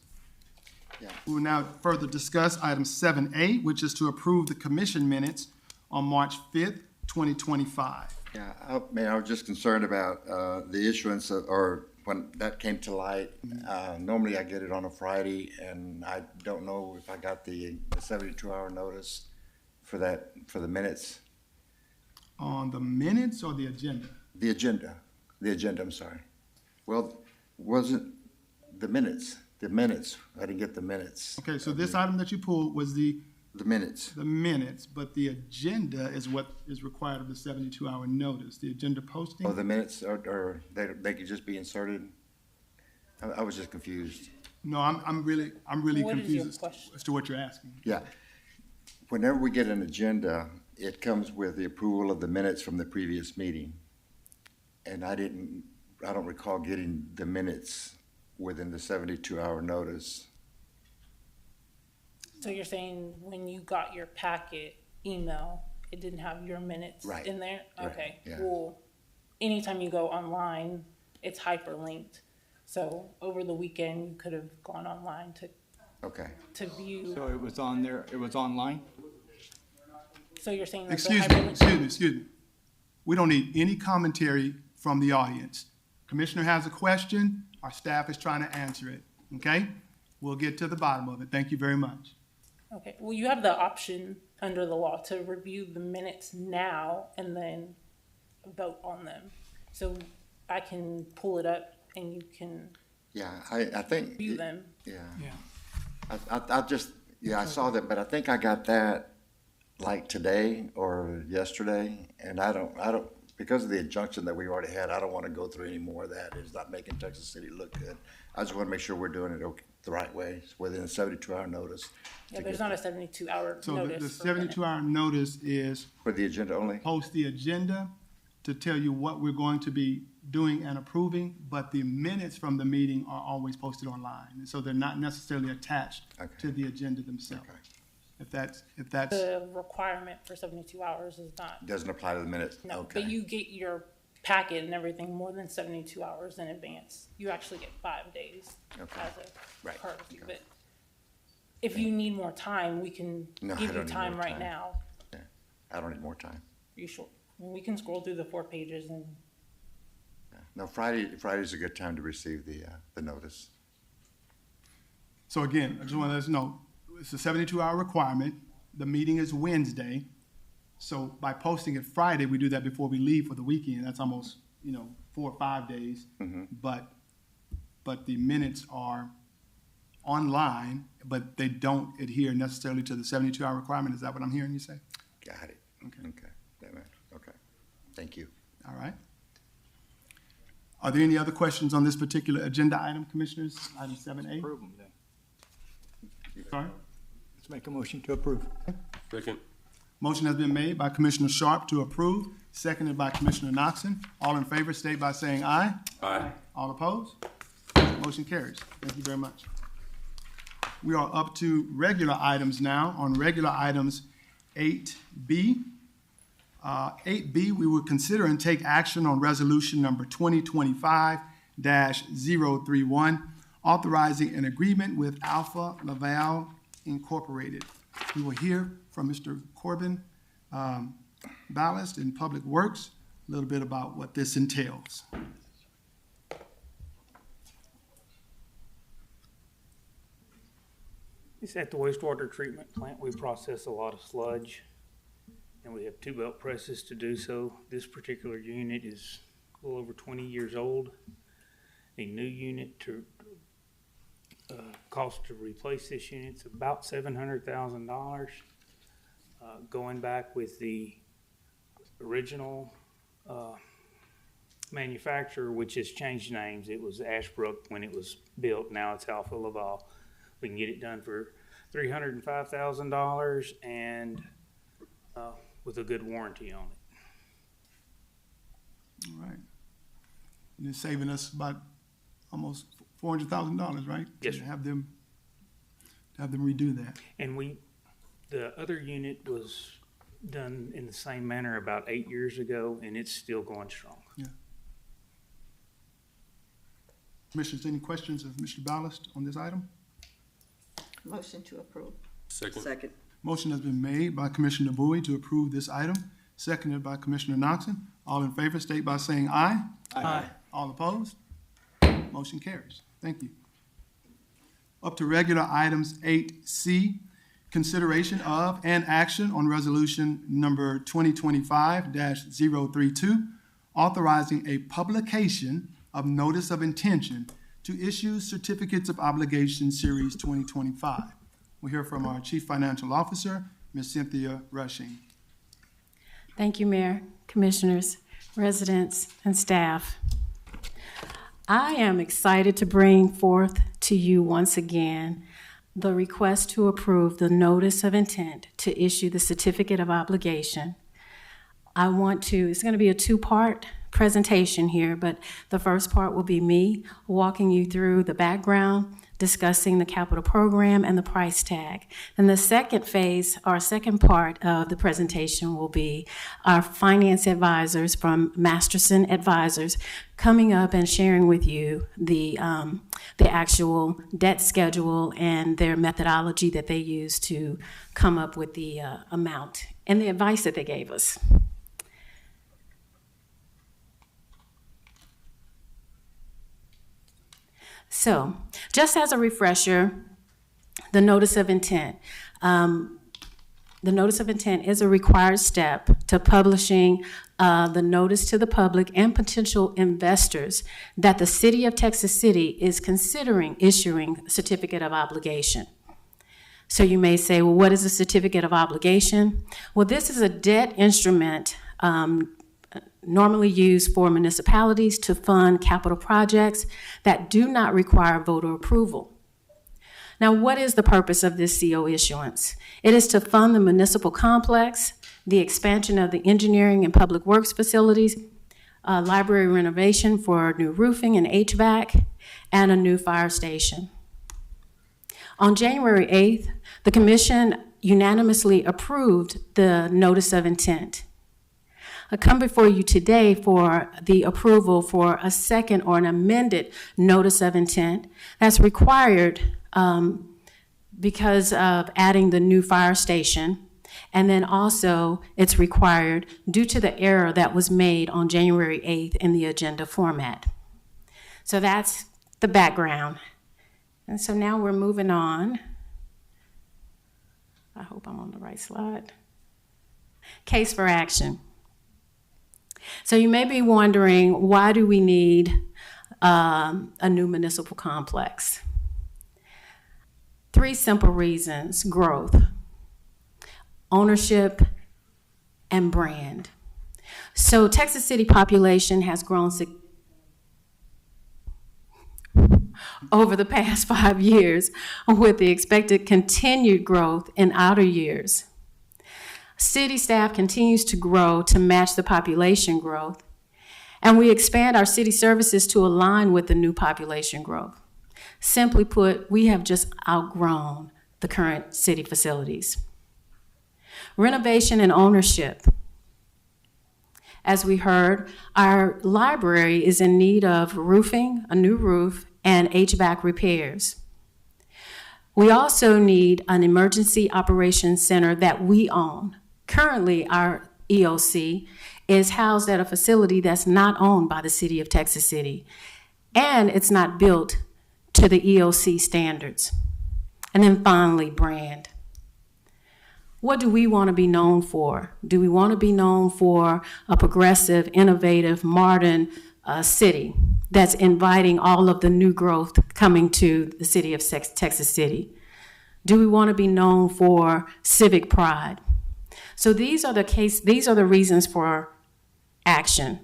Yeah. We will now further discuss item 7A, which is to approve the commission minutes on March 5th, 2025. Yeah, Mayor, I was just concerned about the issuance of, or when that came to light. Normally I get it on a Friday, and I don't know if I got the 72-hour notice for that, for the minutes. On the minutes or the agenda? The agenda, I'm sorry. Well, wasn't the minutes, I didn't get the minutes. Okay, so this item that you pulled was the minutes. The minutes, but the agenda is what is required of the 72-hour notice, the agenda posting. Oh, the minutes, or they could just be inserted? I was just confused. No, I'm really What is your confused question? as to what you're asking. Yeah. Whenever we get an agenda, it comes with the approval of the minutes from the previous meeting. And I don't recall getting the minutes within the 72-hour notice. So you're saying when you got your packet email, it didn't have your minutes Right. in there? Right, Okay. yeah. Well, anytime you go online, it's hyperlinked. So over the weekend, you could have gone online Okay. to view. So it was on there, it was online? So you're saying that Excuse me. We don't need any commentary from the audience. Commissioner has a question, our staff is trying to answer it, okay? We'll get to the bottom of it. Thank you very much. Okay, well, you have the option under the law to review the minutes now and then vote on them. So I can pull it up and you can Yeah, I think. view them. Yeah. I saw that, but I think I got that like today or yesterday, and I don't, because of the injunction that we already had, I don't want to go through any more of that. It's not making Texas City look good. I just want to make sure we're doing it the right way, within a 72-hour notice. Yeah, there's not a 72-hour So notice. the 72-hour notice is For the agenda only? post the agenda to tell you what we're going to be doing and approving, but the minutes from the meeting are always posted online. So they're not necessarily attached to the agenda themselves. If that's, The requirement for 72 hours is not, Doesn't apply to the minutes? no, Okay. but you get your packet and everything more than 72 hours in advance. You actually get 5 days Okay. as a Right. courtesy. But if you need more time, we can No, I give you don't need time more right time. now. I don't need more time. Are you sure? I mean, we can scroll through the 4 pages and No, Friday's a good time to receive the notice. so again, I just want to let us know, it's a 72-hour requirement. The meeting is Wednesday. So by posting it Friday, we do that before we leave for the weekend. That's almost, 4 or 5 days. But the minutes are online, but they don't adhere necessarily to the 72-hour requirement. Is that what I'm hearing you say? Got it. Okay. Okay. Thank you. All right. Are there any other questions on this particular agenda item, Commissioners? Item 7A? Approve them then. Sorry? Let's make a motion to approve. Second. Motion has been made by Commissioner Sharp to approve, seconded by Commissioner Knoxon. All in favor, state by saying aye. Aye. All opposed? Motion carries. Thank you very much. We are up to regular items now. On regular items 8B. 8B, we will consider and take action on resolution number 2025-031, authorizing an agreement with Alpha Laval Incorporated. We will hear from Mr. Corbin Ballast in Public Works, a little bit about what this entails. It's at the wastewater treatment plant. We process a lot of sludge, and we have 2 belt presses to do so. This particular unit is a little over 20 years old. A new unit to Cost to replace this unit's about $700,000. Going back with the original manufacturer, which has changed names. It was Ashbrook when it was built. Now it's Alpha Laval. We can get it done for $305,000 and with a good warranty on it. All right. And it's saving us about almost $400,000, right? Yes, To sir. have them redo that. And the other unit was done in the same manner about 8 years ago, and it's still going strong. Yeah. Commissioners, any questions of Mr. Ballast on this item? Motion to approve. Second. Motion has been made by Commissioner Bowie to approve this item, seconded by Commissioner Knoxon. All in favor, state by saying aye. Aye. All opposed? Motion carries. Thank you. Up to regular items 8C, consideration of and action on resolution number 2025-032, authorizing a publication of notice of intention to issue certificates of obligation series 2025. We'll hear from our Chief Financial Officer, Ms. Cynthia Rushing. Thank you, Mayor, Commissioners, residents, and staff. I am excited to bring forth to you once again the request to approve the notice of intent to issue the certificate of obligation. It's going to be a two-part presentation here, but the first part will be me walking you through the background, discussing the capital program and the price tag. And the second phase, or second part of the presentation will be our finance advisors from Masterson Advisors coming up and sharing with you the actual debt schedule and their methodology that they use to come up with the amount and the advice that they gave us. So, just as a refresher, the notice of intent. The notice of intent is a required step to publishing the notice to the public and potential investors that the City of Texas City is considering issuing a certificate of obligation. So you may say, well, what is a certificate of obligation? Well, this is a debt instrument normally used for municipalities to fund capital projects that do not require voter approval. Now, what is the purpose of this CO issuance? It is to fund the municipal complex, the expansion of the engineering and public works facilities, library renovation for new roofing and HVAC, and a new fire station. On January 8th, the Commission unanimously approved the notice of intent. I come before you today for the approval for a second or an amended notice of intent that's required because of adding the new fire station. And then also it's required due to the error that was made on January 8th in the agenda format. So that's the background. And so now we're moving on. I hope I'm on the right slide. Case for action. So you may be wondering, why do we need a new municipal complex? 3 simple reasons: growth, ownership, and brand. So Texas City population has grown over the past 5 years, with the expected continued growth in outer years. City staff continues to grow to match the population growth, and we expand our city services to align with the new population growth. Simply put, we have just outgrown the current city facilities. Renovation and ownership. As we heard, our library is in need of roofing, a new roof, and HVAC repairs. We also need an emergency operations center that we own. Currently, our EOC is housed at a facility that's not owned by the City of Texas City, and it's not built to the EOC standards. And then finally, brand. What do we want to be known for? Do we want to be known for a progressive, innovative, modern city? that's inviting all of the new growth coming to the city of Texas City? Do we want to be known for civic pride? So these are the reasons for action.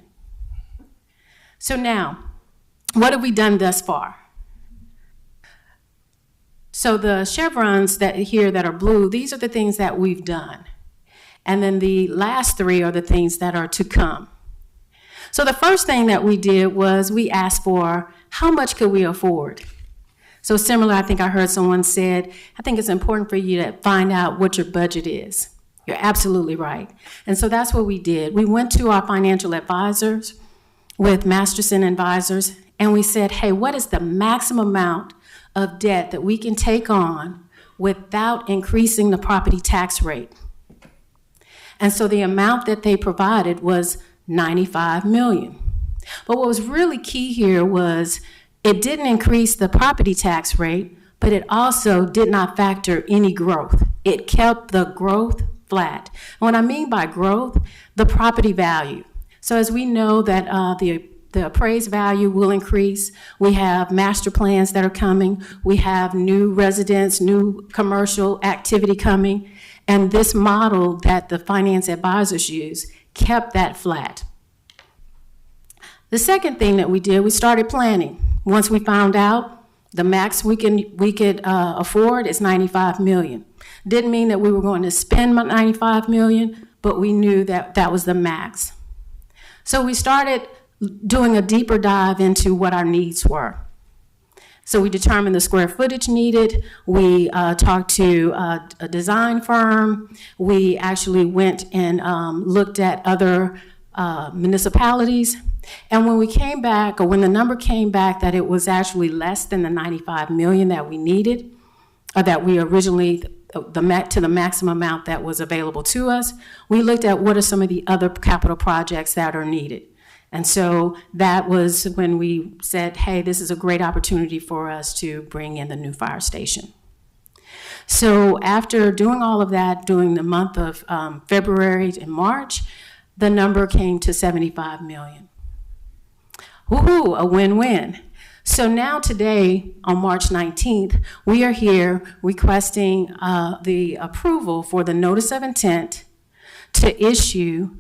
So now, what have we done thus far? So the chevrons that here that are blue, these are the things that we've done. And then the last three are the things that are to come. So the first thing that we did was we asked for how much could we afford? So similar, I think I heard someone said, I think it's important for you to find out what your budget is. You're absolutely right. And so that's what we did. We went to our financial advisors with Masterson Advisors, and we said, hey, what is the maximum amount of debt that we can take on without increasing the property tax rate? And so the amount that they provided was $95 million. But what was really key here was it didn't increase the property tax rate, but it also did not factor any growth. It kept the growth flat. And what I mean by growth, the property value. So as we know that the appraised value will increase, we have master plans that are coming, we have new residents, new commercial activity coming, and this model that the finance advisors use kept that flat. The second thing that we did, we started planning. Once we found out the max we could afford is $95 million. Didn't mean that we were going to spend $95 million, but we knew that that was the max. So we started doing a deeper dive into what our needs were. So we determined the square footage needed. We talked to a design firm. We actually went and looked at other municipalities. And when we came back, or when the number came back that it was actually less than the $95 million that we needed, or that we originally, to the maximum amount that was available to us, we looked at what are some of the other capital projects that are needed. And so that was when we said, hey, this is a great opportunity for us to bring in the new fire station. So after doing all of that, during the month of February and March, the number came to $75 million. Woohoo, a win-win. So now today, on March 19th, we are here requesting the approval for the notice of intent to issue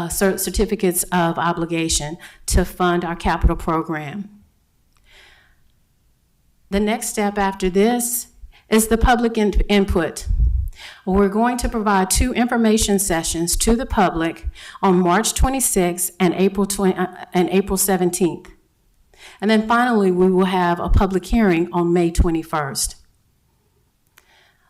certificates of obligation to fund our capital program. The next step after this is the public input. We're going to provide 2 information sessions to the public on March 26th and April 17th. And then finally, we will have a public hearing on May 21st.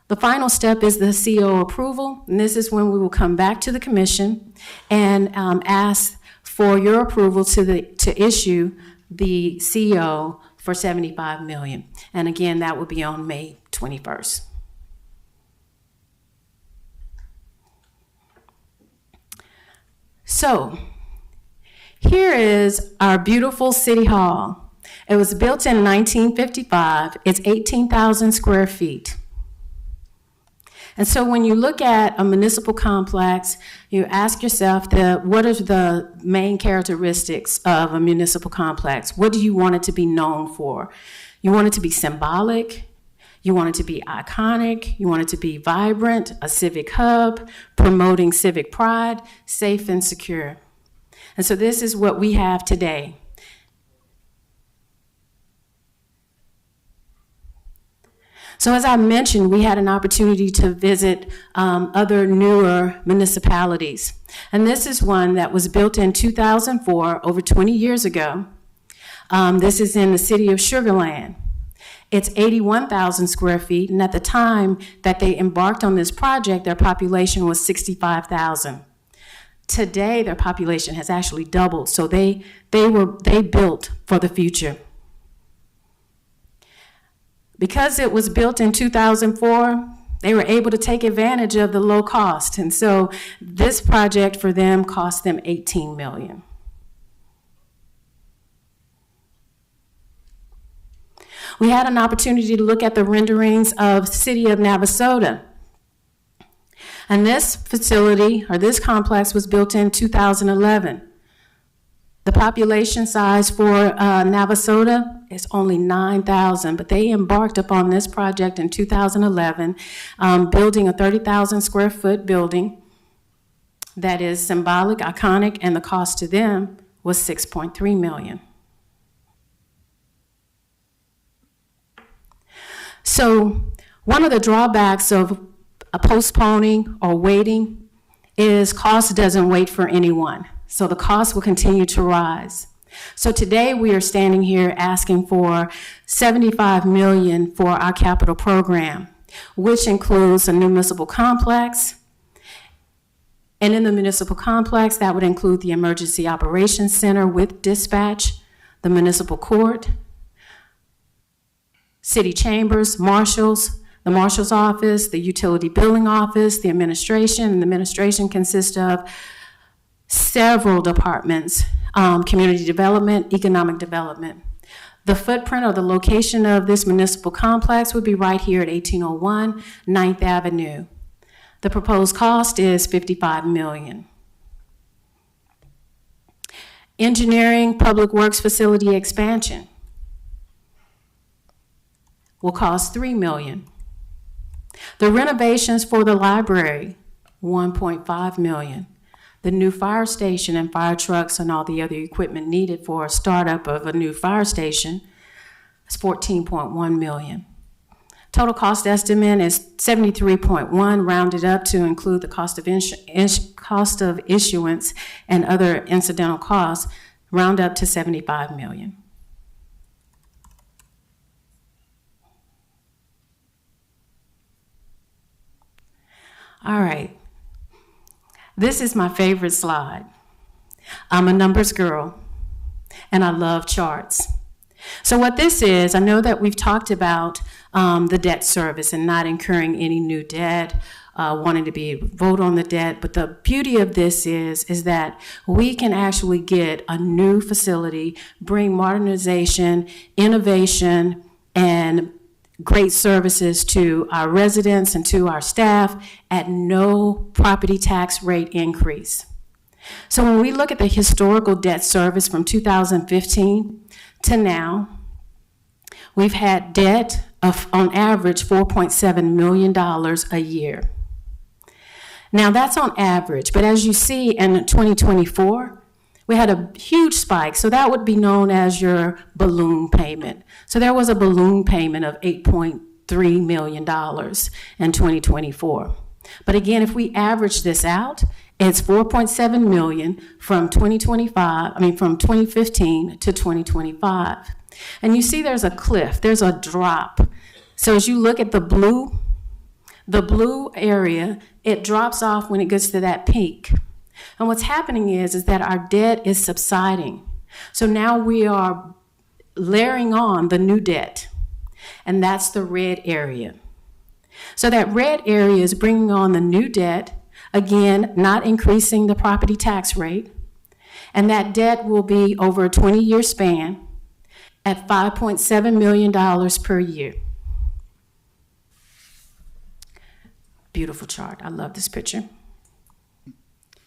The final step is the CO approval, and this is when we will come back to the commission and ask for your approval to issue the CO for $75 million. And again, that will be on May 21st. So, here is our beautiful City Hall. It was built in 1955. It's 18,000 square feet. And so when you look at a municipal complex, you ask yourself, what are the main characteristics of a municipal complex? What do you want it to be known for? You want it to be symbolic. You want it to be iconic. You want it to be vibrant, a civic hub, promoting civic pride, safe and secure. And so this is what we have today. So as I mentioned, we had an opportunity to visit other newer municipalities. And this is one that was built in 2004, over 20 years ago. This is in the city of Sugar Land. It's 81,000 square feet, and at the time that they embarked on this project, their population was 65,000. Today, their population has actually doubled, so they built for the future. Because it was built in 2004, they were able to take advantage of the low cost, and so this project for them cost them $18 million. We had an opportunity to look at the renderings of the city of Navasota. And this facility, or this complex, was built in 2011. The population size for Navasota is only 9,000, but they embarked upon this project in 2011, building a 30,000 square foot building that is symbolic, iconic, and the cost to them was $6.3 million. So one of the drawbacks of postponing or waiting is cost doesn't wait for anyone. So the cost will continue to rise. So today we are standing here asking for $75 million for our capital program, which includes a new municipal complex. And in the municipal complex, that would include the Emergency Operations Center with dispatch, the municipal court, city chambers, marshals, the marshal's office, the utility billing office, the administration. And the administration consists of several departments, community development, economic development. The footprint or the location of this municipal complex would be right here at 1801 9th Avenue. The proposed cost is $55 million. Engineering, public works facility expansion will cost $3 million. The renovations for the library, $1.5 million. The new fire station and fire trucks and all the other equipment needed for a startup of a new fire station is $14.1 million. Total cost estimate is $73.1, rounded up to include the cost of issuance and other incidental costs, round up to $75 million. All right. This is my favorite slide. I'm a numbers girl, and I love charts. So what this is, I know that we've talked about the debt service and not incurring any new debt, wanting to vote on the debt. But the beauty of this is that we can actually get a new facility, bring modernization, innovation, and great services to our residents and to our staff at no property tax rate increase. So when we look at the historical debt service from 2015 to now, we've had debt of, on average, $4.7 million a year. Now that's on average, but as you see in 2024, we had a huge spike, so that would be known as your balloon payment. So there was a balloon payment of $8.3 million in 2024. But again, if we average this out, it's $4.7 million from 2015 to 2025. And you see there's a cliff, there's a drop. So as you look at the blue area, it drops off when it gets to that peak. And what's happening is that our debt is subsiding. So now we are layering on the new debt, and that's the red area. So that red area is bringing on the new debt, again, not increasing the property tax rate, and that debt will be over a 20-year span at $5.7 million per year. Beautiful chart. I love this picture.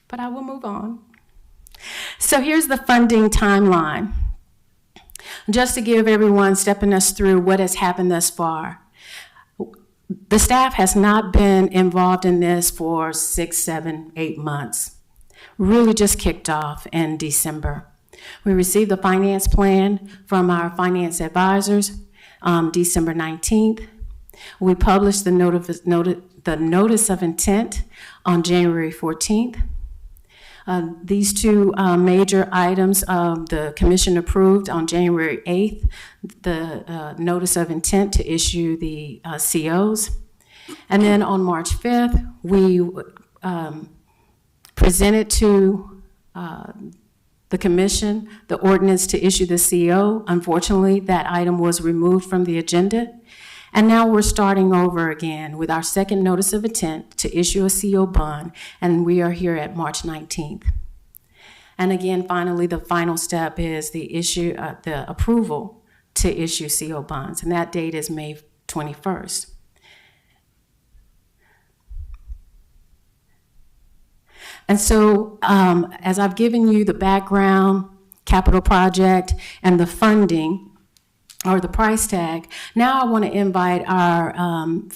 But I will move on. So here's the funding timeline. Just to give everyone stepping us through what has happened thus far. The staff has not been involved in this for 6, 7, 8 months. Really just kicked off in December. We received the finance plan from our finance advisors December 19th. We published the notice of intent on January 14th. These two major items the commission approved on January 8th, the notice of intent to issue the COs. And then on March 5th, we presented to the commission the ordinance to issue the CO. Unfortunately, that item was removed from the agenda. And now we're starting over again with our second notice of intent to issue a CO bond, and we are here at March 19th. And again, finally, the final step is the approval to issue CO bonds, and that date is May 21st. And so, as I've given you the background, capital project and the funding or the price tag. Now I want to invite our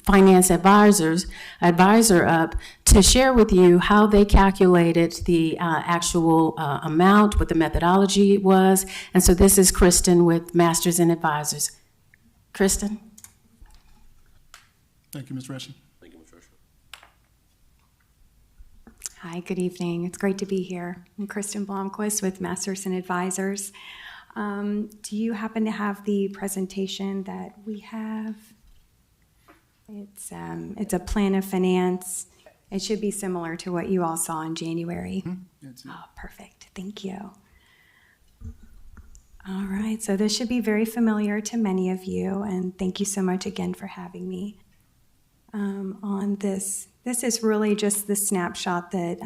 finance advisor up to share with you how they calculated the actual amount, what the methodology was. And so this is Kristen with Masters and Advisors. Kristen? Thank you, Ms. Rushing. Thank you, Ms. Rushing. Hi, good evening. It's great to be here. I'm Kristen Blomquist with Masters and Advisors. Do you happen to have the presentation that we have? It's a plan of finance. It should be similar to what you all saw in January. Oh, perfect. Thank you. All right, so this should be very familiar to many of you, and thank you so much again for having me on this. This is really just the snapshot that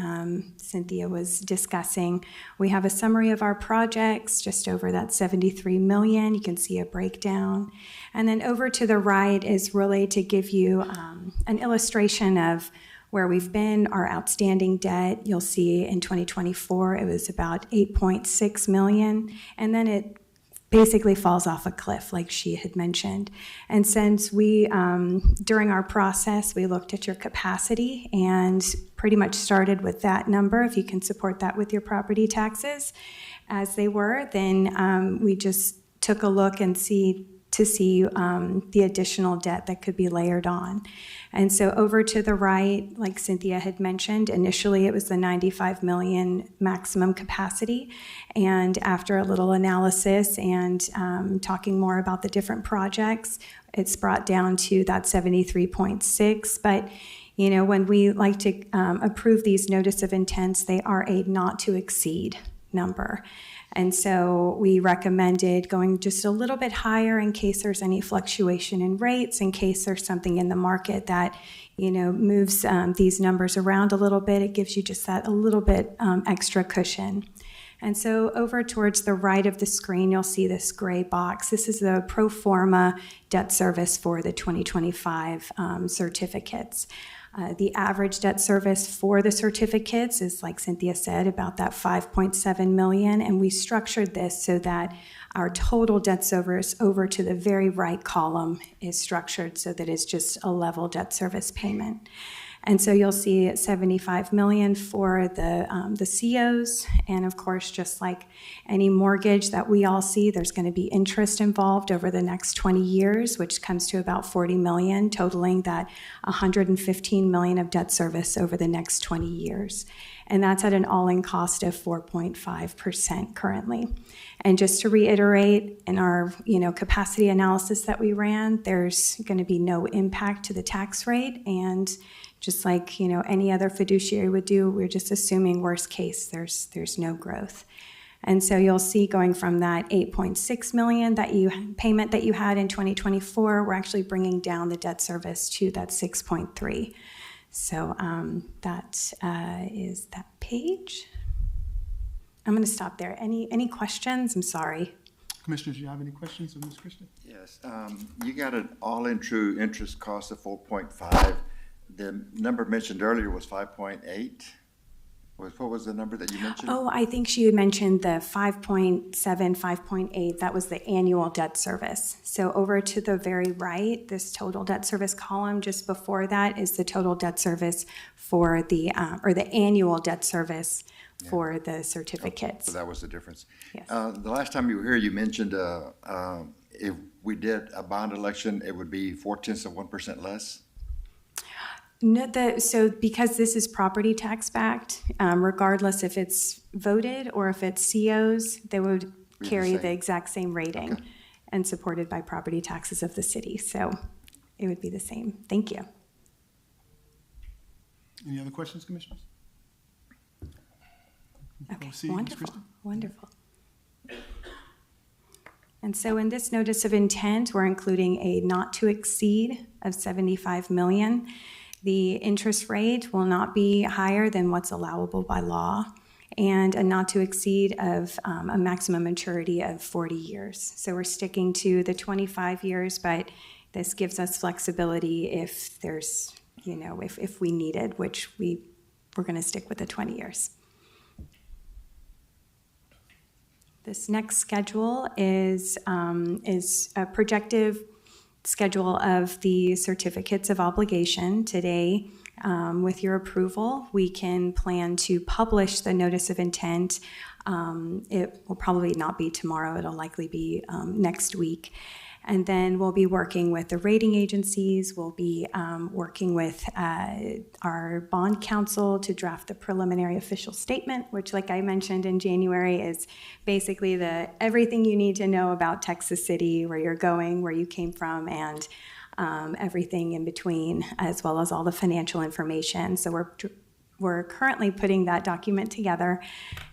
Cynthia was discussing. We have a summary of our projects, just over that 73 million. You can see a breakdown. And then over to the right is really to give you an illustration of where we've been, our outstanding debt. You'll see in 2024, it was about 8.6 million. And then it basically falls off a cliff, like she had mentioned. And since we, during our process, we looked at your capacity and pretty much started with that number. If you can support that with your property taxes as they were, then we just took a look and see the additional debt that could be layered on. And so over to the right, like Cynthia had mentioned, initially it was the 95 million maximum capacity. And after a little analysis and talking more about the different projects, it's brought down to that 73.6. But you know, when we like to approve these notice of intents, they are a not to exceed number. And so we recommended going just a little bit higher in case there's any fluctuation in rates, in case there's something in the market that, you know, moves these numbers around a little bit. It gives you just that a little bit extra cushion. And so over towards the right of the screen, you'll see this gray box. This is the pro forma debt service for the 2025 certificates. The average debt service for the certificates is, like Cynthia said, about that 5.7 million, and we structured this so that our total debt service over to the very right column is structured so that it's just a level debt service payment. And so you'll see 75 million for the COs, and of course, just like any mortgage that we all see, there's going to be interest involved over the next 20 years, which comes to about 40 million, totaling that 115 million of debt service over the next 20 years. And that's at an all-in cost of 4.5% currently. And just to reiterate, in our capacity analysis that we ran, there's going to be no impact to the tax rate, and just like any other fiduciary would do, we're just assuming worst case, there's no growth. And so you'll see going from that 8.6 million payment that you had in 2024, we're actually bringing down the debt service to that 6.3. So that is that page. I'm going to stop there. Any questions? I'm sorry. Commissioners, do you have any questions of Ms. Christian? Yes. You got an all-in true interest cost of 4.5. The number mentioned earlier was 5.8. What was the number that you mentioned? Oh, I think she had mentioned the 5.7, 5.8. That was the annual debt service. So over to the very right, this total debt service column, just before that is the total debt service for the, or the annual debt service for the certificates. So that was the difference. Yes. The last time you were here, you mentioned if we did a bond election, it would be 0.4% less. No, so because this is property tax backed, regardless if it's voted or if it's COs, they would carry the exact same rating and supported by property taxes of the city. So it would be the same. Thank you. Any other questions, Commissioners? Okay, Proceed, Ms. wonderful, Christie. wonderful. And so in this notice of intent, we're including a not to exceed of 75 million. The interest rate will not be higher than what's allowable by law, and a not to exceed of a maximum maturity of 40 years. So we're sticking to the 25 years, but this gives us flexibility if there's, if we need it, which we're going to stick with the 20 years. This next schedule is a projective schedule of the certificates of obligation. Today, with your approval, we can plan to publish the notice of intent. It will probably not be tomorrow. It'll likely be next week. And then we'll be working with the rating agencies. We'll be working with our bond counsel to draft the preliminary official statement, which, like I mentioned in January, is basically everything you need to know about Texas City, where you're going, where you came from, and everything in between, as well as all the financial information. So we're currently putting that document together,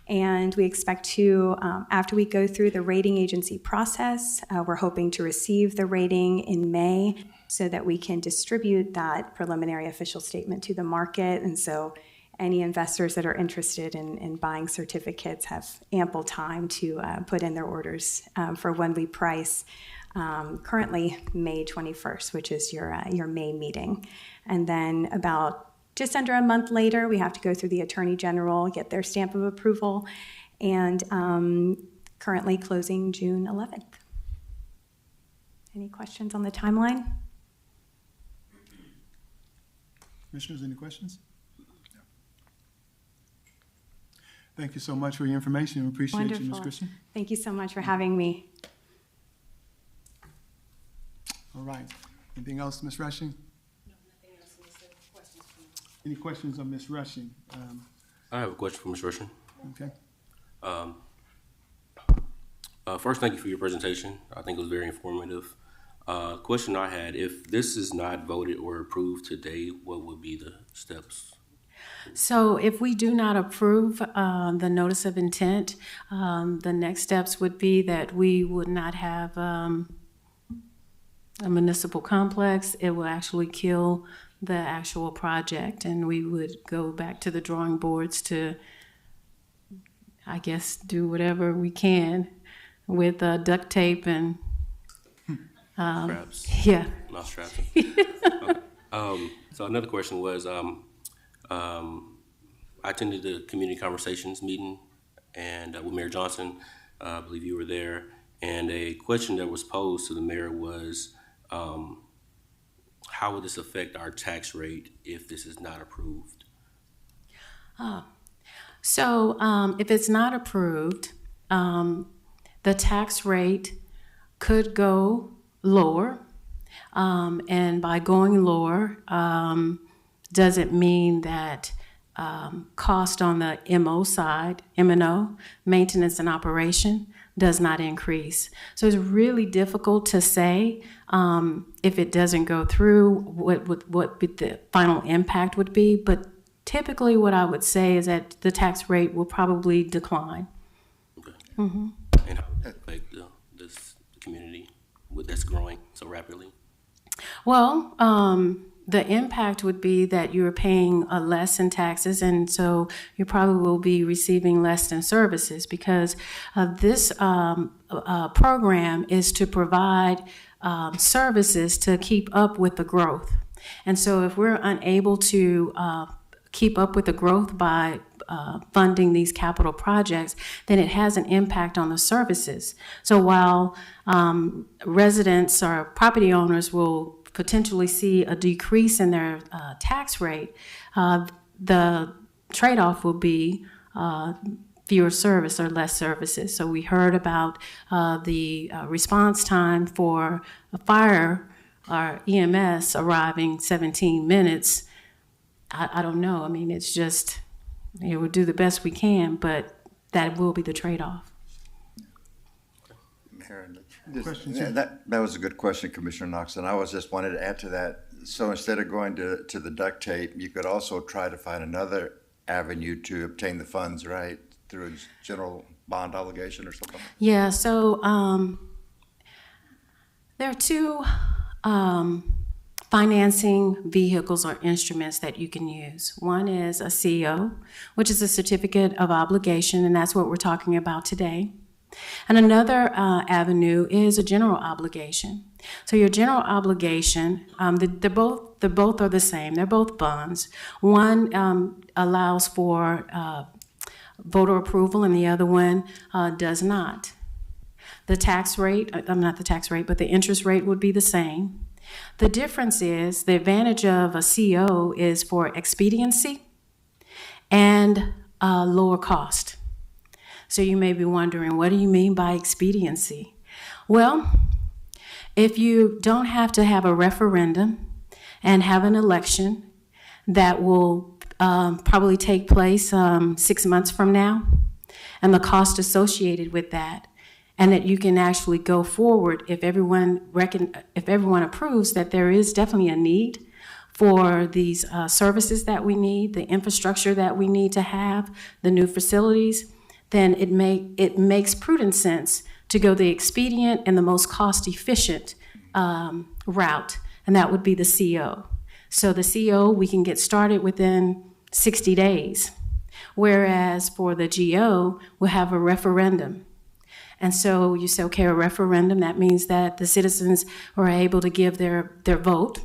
and we expect to, after we go through the rating agency process, we're hoping to receive the rating in May so that we can distribute that preliminary official statement to the market. And so any investors that are interested in buying certificates have ample time to put in their orders for when we price. Currently May 21st, which is your May meeting. And then about just under a month later, we have to go through the Attorney General, get their stamp of approval, and currently closing June 11th. Any questions on the timeline? Commissioners, any questions? No. Thank you so much for your information. We appreciate you, Ms. Wonderful. Christian. Thank you so much for having me. All right. Anything else, Ms. Rushing? Any questions of Ms. Rushing? I have a question for Ms. Rushing. Okay. First, thank you for your presentation. I think it was very informative. Question I had, if this is not voted or approved today, what would be the steps? So if we do not approve the notice of intent, the next steps would be that we would not have a municipal complex. It will actually kill the actual project, and we would go back to the drawing boards to, I guess, do whatever we can with duct tape and straps. Yeah. Not straps. Okay. So another question was, I attended the community conversations meeting and with Mayor Johnson. I believe you were there, and a question that was posed to the mayor was, how would this affect our tax rate if this is not approved? So if it's not approved, the tax rate could go lower. And by going lower, doesn't mean that cost on the MO side, M&O, maintenance and operation, does not increase. So it's really difficult to say if it doesn't go through what the final impact would be. But typically what I would say is that the tax rate will probably decline. Okay. Mm-hmm. And how would that affect this community that's growing so rapidly? Well, the impact would be that you're paying less in taxes, and so you probably will be receiving less in services, because this program is to provide services to keep up with the growth. And so if we're unable to keep up with the growth by funding these capital projects, then it has an impact on the services. So while residents or property owners will potentially see a decrease in their tax rate, the trade-off will be fewer service or less services. So we heard about the response time for a fire or EMS arriving 17 minutes. I don't know. I mean, it's just, we'll do the best we can, but that will be the trade-off. That was a good question, Commissioner Knox, and I was just wanted to add to that. So instead of going to the duct tape, you could also try to find another avenue to obtain the funds, right? Through a general bond obligation or something? Yeah, so there are two financing vehicles or instruments that you can use. One is a CO, which is a certificate of obligation, and that's what we're talking about today. And another avenue is a general obligation. So your general obligation, they're both are the same. They're both bonds. One allows for voter approval and the other one does not. The tax rate, not the tax rate, but the interest rate would be the same. The difference is the advantage of a CO is for expediency and lower cost. So you may be wondering, what do you mean by expediency? Well, if you don't have to have a referendum and have an election that will probably take place 6 months from now, and the cost associated with that, and that you can actually go forward if everyone approves that there is definitely a need for these services that we need, the infrastructure that we need to have, the new facilities, then it makes prudent sense to go the expedient and the most cost-efficient route, and that would be the CO. So the CO, we can get started within 60 days, whereas for the GO, we'll have a referendum. And so you say, okay, a referendum, that means that the citizens are able to give their vote,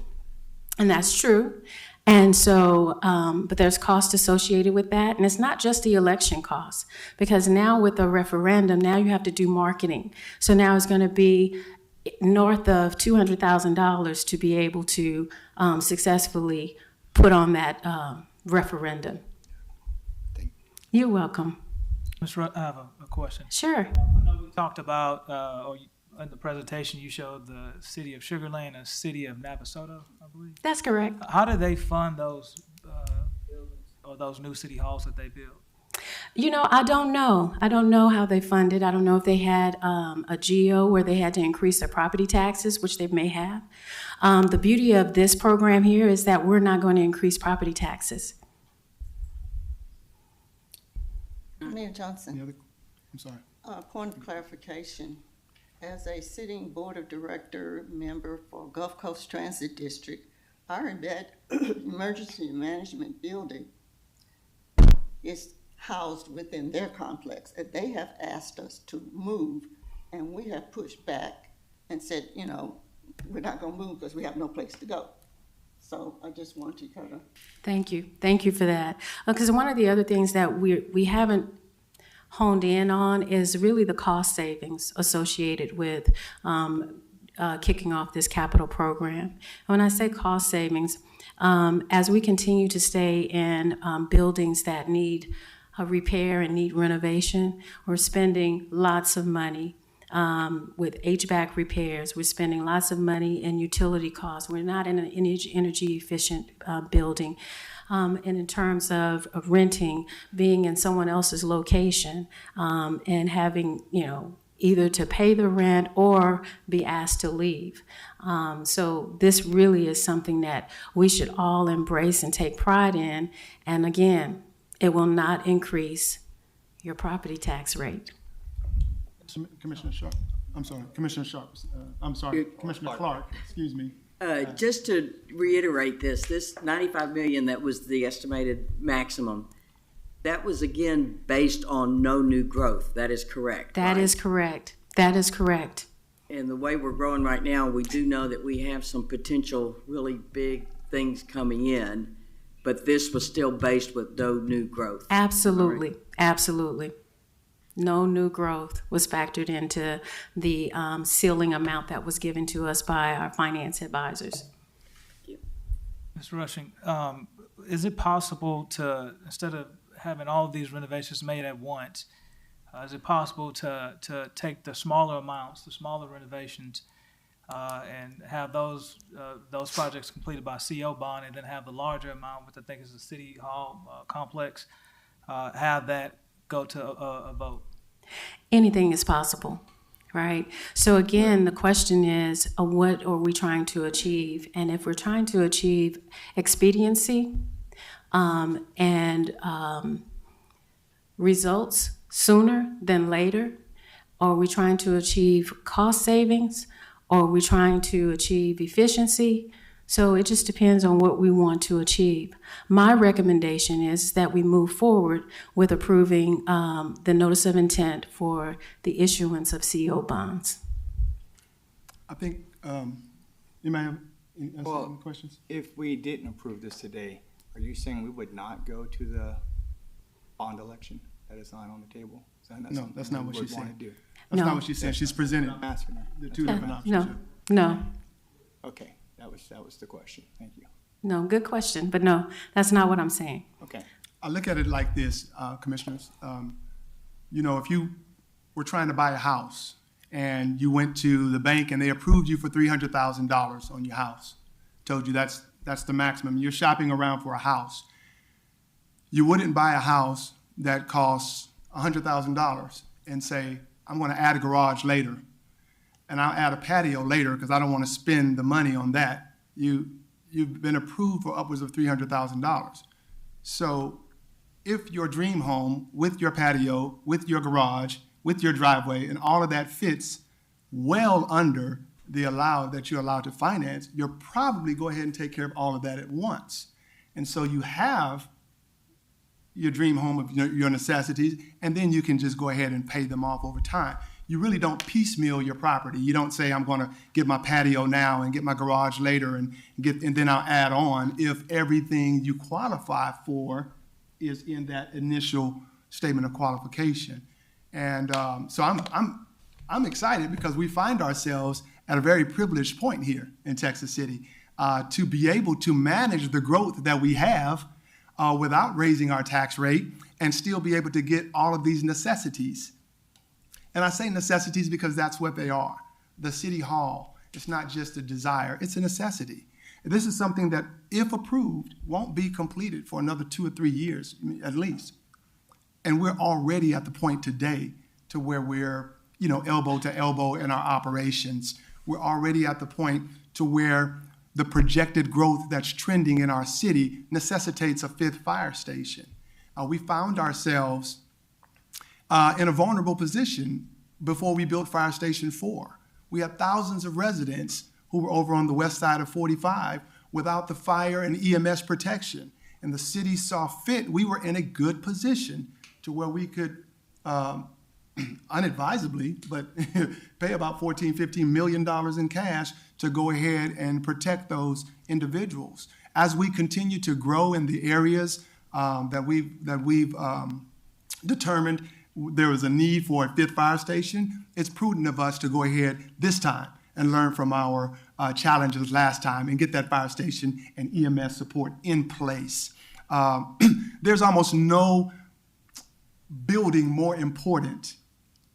and that's true. And so, but there's cost associated with that, and it's not just the election costs, because now with the referendum, now you have to do marketing. So now it's going to be north of $200,000 to be able to successfully put on that referendum. You're welcome. Ms. Rush, I have a question. Sure. I know we talked about, in the presentation, you showed the city of Sugar Land and city of Navasota, I believe. That's correct. How do they fund those buildings or those new city halls that they build? You know, I don't know. I don't know how they funded. I don't know if they had a GO where they had to increase their property taxes, which they may have. The beauty of this program here is that we're not going to increase property taxes. Mayor Johnson, I'm sorry. Point of clarification. As a sitting board of director member for Gulf Coast Transit District, our emergency management building is housed within their complex, and they have asked us to move, and we have pushed back and said, you know, we're not going to move because we have no place to go. So I just want to kind of. Thank you. Thank you for that. Because one of the other things that we haven't honed in on is really the cost savings associated with kicking off this capital program. When I say cost savings, as we continue to stay in buildings that need repair and need renovation, we're spending lots of money with HVAC repairs. We're spending lots of money in utility costs. We're not in an energy efficient building. And in terms of renting, being in someone else's location and having, you know, either to pay the rent or be asked to leave. So this really is something that we should all embrace and take pride in. And again, it will not increase your property tax rate. Commissioner Sharp. I'm sorry, Commissioner Sharp. I'm sorry, Commissioner Clark. Excuse me. Just to reiterate this $95 million that was the estimated maximum, that was again based on no new growth. That is correct. That is correct. That is correct. And the way we're growing right now, we do know that we have some potential really big things coming in, but this was still based with no new growth. Absolutely. Absolutely. No new growth was factored into the ceiling amount that was given to us by our finance advisors. Ms. Rushing, is it possible to, instead of having all of these renovations made at once, is it possible to take the smaller amounts, the smaller renovations, and have those projects completed by CO bond, and then have the larger amount, which I think is the city hall complex, have that go to a vote? Anything is possible, right? So again, the question is, what are we trying to achieve? And if we're trying to achieve expediency and results sooner than later, or are we trying to achieve cost savings, or are we trying to achieve efficiency? So it just depends on what we want to achieve. My recommendation is that we move forward with approving the notice of intent for the issuance of CO bonds. I think, you may have any questions? If we didn't approve this today, are you saying we would not go to the bond election? that is not on the table? Is that No, something that's not we what would she wanna said. do? That's No. not what she said. She's presented I'm asking her. the two different options. No, no, Okay, that was the question. Thank you. no, good question, but no, that's not what I'm saying. Okay. I look at it like this, commissioners. You know, if you were trying to buy a house and you went to the bank and they approved you for $300,000 on your house, told you that's the maximum. You're shopping around for a house. You wouldn't buy a house that costs $100,000 and say, I'm going to add a garage later, and I'll add a patio later because I don't want to spend the money on that. You've been approved for upwards of $300,000. So if your dream home with your patio, with your garage, with your driveway, and all of that fits well under the allowed that you're allowed to finance, you'll probably go ahead and take care of all of that at once. And so you have your dream home of your necessities, and then you can just go ahead and pay them off over time. You really don't piecemeal your property. You don't say, I'm going to get my patio now and get my garage later and then I'll add on if everything you qualify for is in that initial statement of qualification. And so I'm excited because we find ourselves at a very privileged point here in Texas City to be able to manage the growth that we have without raising our tax rate and still be able to get all of these necessities. And I say necessities because that's what they are. The city hall, it's not just a desire, it's a necessity. This is something that, if approved, won't be completed for another 2 or 3 years, at least. And we're already at the point today to where we're, elbow to elbow in our operations. We're already at the point to where the projected growth that's trending in our city necessitates a 5th fire station. We found ourselves in a vulnerable position before we built Fire Station 4. We had thousands of residents who were over on the west side of 45 without the fire and EMS protection. And the city saw fit, we were in a good position to where we could, unadvisedly, but pay about $14, $15 million in cash to go ahead and protect those individuals. As we continue to grow in the areas that we've determined there was a need for a 5th fire station, it's prudent of us to go ahead this time and learn from our challenges last time and get that fire station and EMS support in place. There's almost no building more important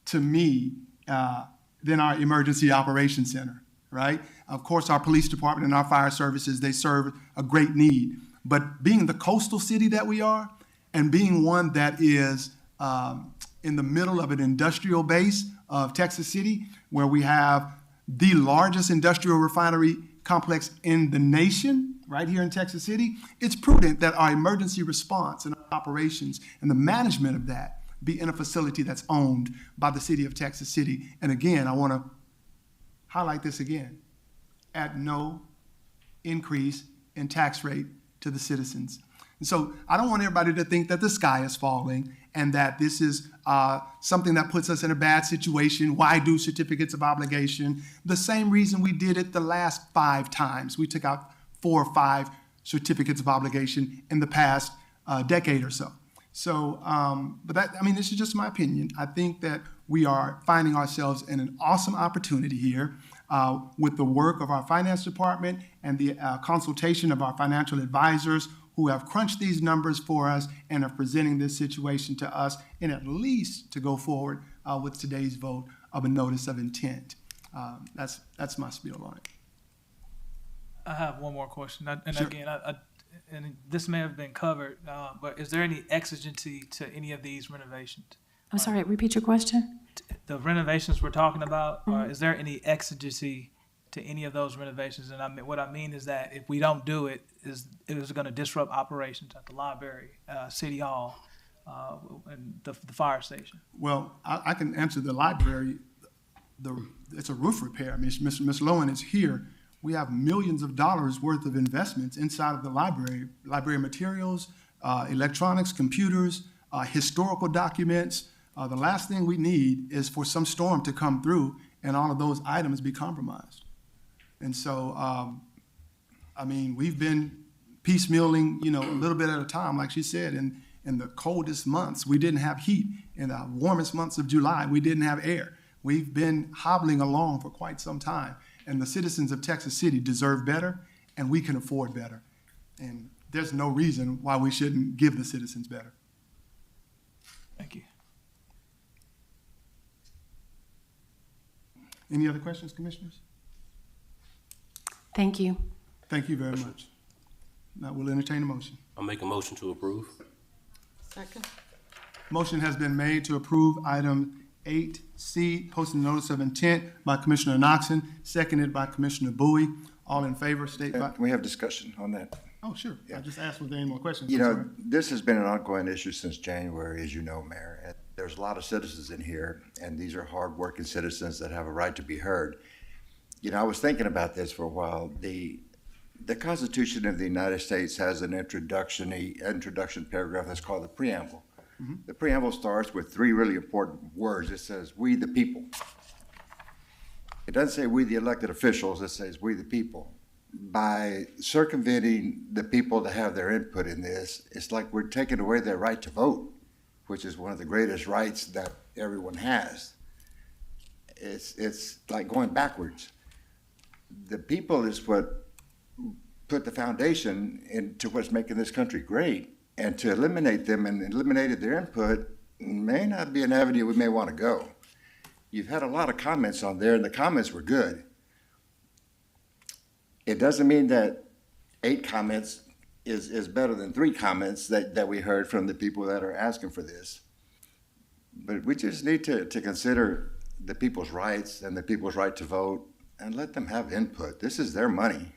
to me than our Emergency Operations Center, right? Of course, our police department and our fire services, they serve a great need. But being the coastal city that we are, and being one that is in the middle of an industrial base of Texas City, where we have the largest industrial refinery complex in the nation, right here in Texas City, it's prudent that our emergency response and operations and the management of that be in a facility that's owned by the city of Texas City. And again, I want to highlight this again, at no increase in tax rate to the citizens. And so I don't want everybody to think that the sky is falling and that this is something that puts us in a bad situation. Why do certificates of obligation? The same reason we did it the last 5 times. We took out 4 or 5 certificates of obligation in the past decade or so. So, but that, this is just my opinion. I think that we are finding ourselves in an awesome opportunity here with the work of our finance department and the consultation of our financial advisors who have crunched these numbers for us and are presenting this situation to us, and at least to go forward with today's vote of a notice of intent. That's my spiel on it. I have one more question, and Sure. again, and this may have been covered, but is there any exigency to any of these renovations? I'm sorry, repeat your question? The renovations we're talking about, is there any exigency to any of those renovations? And what I mean is that if we don't do it, it is going to disrupt operations at the library, City Hall, and the fire station. Well, I can answer the library. It's a roof repair. Ms. Lowen is here. We have millions of dollars worth of investments inside of the library materials, electronics, computers, historical documents. The last thing we need is for some storm to come through and all of those items be compromised. And so, we've been piecemealing, a little bit at a time, like she said, In the coldest months, we didn't have heat. In the warmest months of July, we didn't have air. We've been hobbling along for quite some time. And the citizens of Texas City deserve better, and we can afford better. And there's no reason why we shouldn't give the citizens better. Thank you. Any other questions, commissioners? Thank you. Thank you very much. Now we'll entertain a motion. I'll make a motion to approve. Second. Motion has been made to approve item 8C, posting notice of intent by Commissioner Knoxon, seconded by Commissioner Bowie. All in favor, state by. Can we have discussion on that? Oh, sure. I just asked were there any more questions. You I'm know, sorry. this has been an ongoing issue since January, as you know, Mayor. And there's a lot of citizens in here, and these are hardworking citizens that have a right to be heard. You know, I was thinking about this for a while. The Constitution of the United States has an introduction paragraph that's called the preamble. Mm-hmm. The preamble starts with three really important words. It says, "We the people." It doesn't say "we the elected officials," it says "we the people." By circumventing the people to have their input in this, it's like we're taking away their right to vote, which is one of the greatest rights that everyone has. It's like going backwards. The people is what put the foundation into what's making this country great, and to eliminate them and eliminated their input may not be an avenue we may want to go. You've had a lot of comments on there, and the comments were good. It doesn't mean that 8 comments is better than 3 comments that we heard from the people that are asking for this. But we just need to consider the people's rights and the people's right to vote and let them have input. This is their money.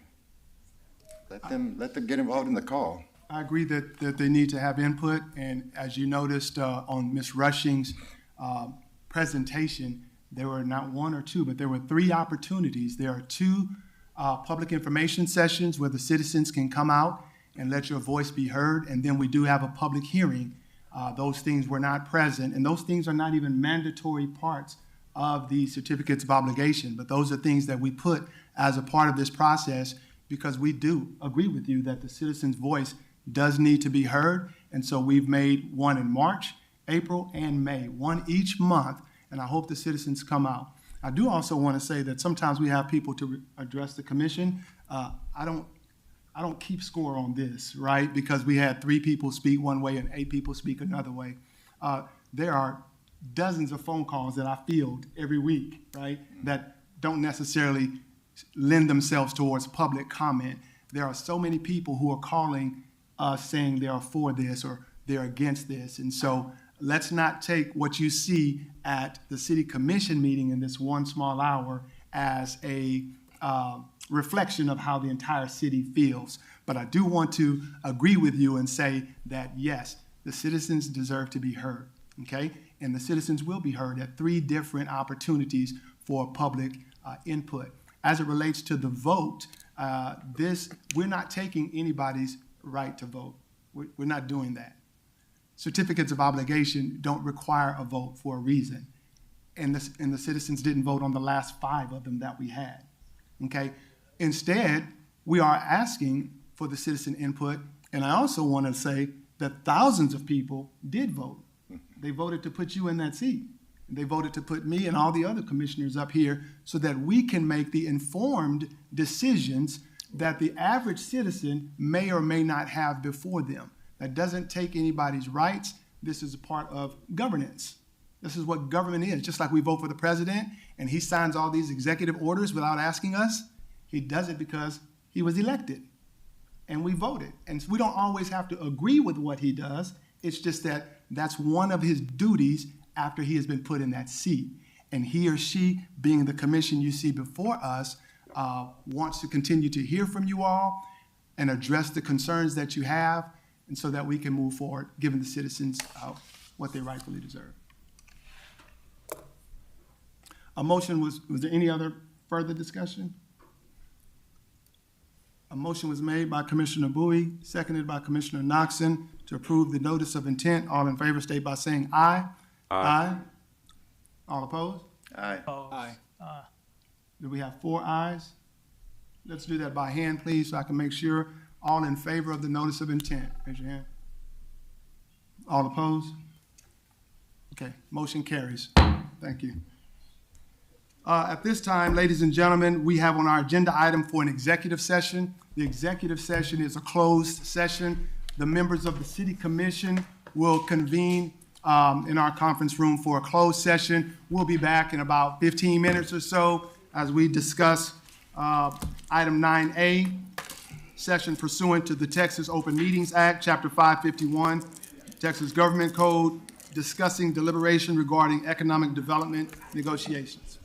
Let them get involved in the call. I agree that they need to have input, and as you noticed on Ms. Rushing's presentation, there were not 1 or 2, but there were 3 opportunities. There are 2 public information sessions where the citizens can come out and let your voice be heard, and then we do have a public hearing. Those things were not present, and those things are not even mandatory parts of the certificates of obligation, but those are things that we put as a part of this process because we do agree with you that the citizen's voice does need to be heard, and so we've made 1 in March, April, and May, 1 each month, and I hope the citizens come out. I do also want to say that sometimes we have people to address the commission. I don't keep score on this, right? Because we had 3 people speak one way and 8 people speak another way. There are dozens of phone calls that I field every week, right? That don't necessarily lend themselves towards public comment. There are so many people who are calling us saying they are for this or they're against this. And so let's not take what you see at the city commission meeting in this 1 small hour as a reflection of how the entire city feels. But I do want to agree with you and say that, yes, the citizens deserve to be heard, okay? And the citizens will be heard at 3 different opportunities for public input. As it relates to the vote, we're not taking anybody's right to vote. We're not doing that. Certificates of obligation don't require a vote for a reason. And the citizens didn't vote on the last 5 of them that we had, okay? Instead, we are asking for the citizen input, and I also want to say that thousands of people did vote. They voted to put you in that seat. They voted to put me and all the other commissioners up here so that we can make the informed decisions that the average citizen may or may not have before them. That doesn't take anybody's rights. This is a part of governance. This is what government is. Just like we vote for the president and he signs all these executive orders without asking us, he does it because he was elected and we voted. And we don't always have to agree with what he does. It's just that that's one of his duties after he has been put in that seat. And he or she, being the commission you see before us, wants to continue to hear from you all and address the concerns that you have, and so that we can move forward, giving the citizens what they rightfully deserve. A motion was there any other further discussion? A motion was made by Commissioner Bowie, seconded by Commissioner Knoxon to approve the notice of intent. All in favor state by saying aye. Aye. All opposed? Aye. Aye. Do we have 4 ayes? Let's do that by hand, please, so I can make sure. All in favor of the notice of intent, raise your hand. All opposed? Okay, motion carries. Thank you. At this time, ladies and gentlemen, we have on our agenda item for an executive session. The executive session is a closed session. The members of the city commission will convene in our conference room for a closed session. We'll be back in about 15 minutes or so as we discuss item 9A, session pursuant to the Texas Open Meetings Act, Chapter 551, Texas Government Code, discussing deliberation regarding economic development negotiations.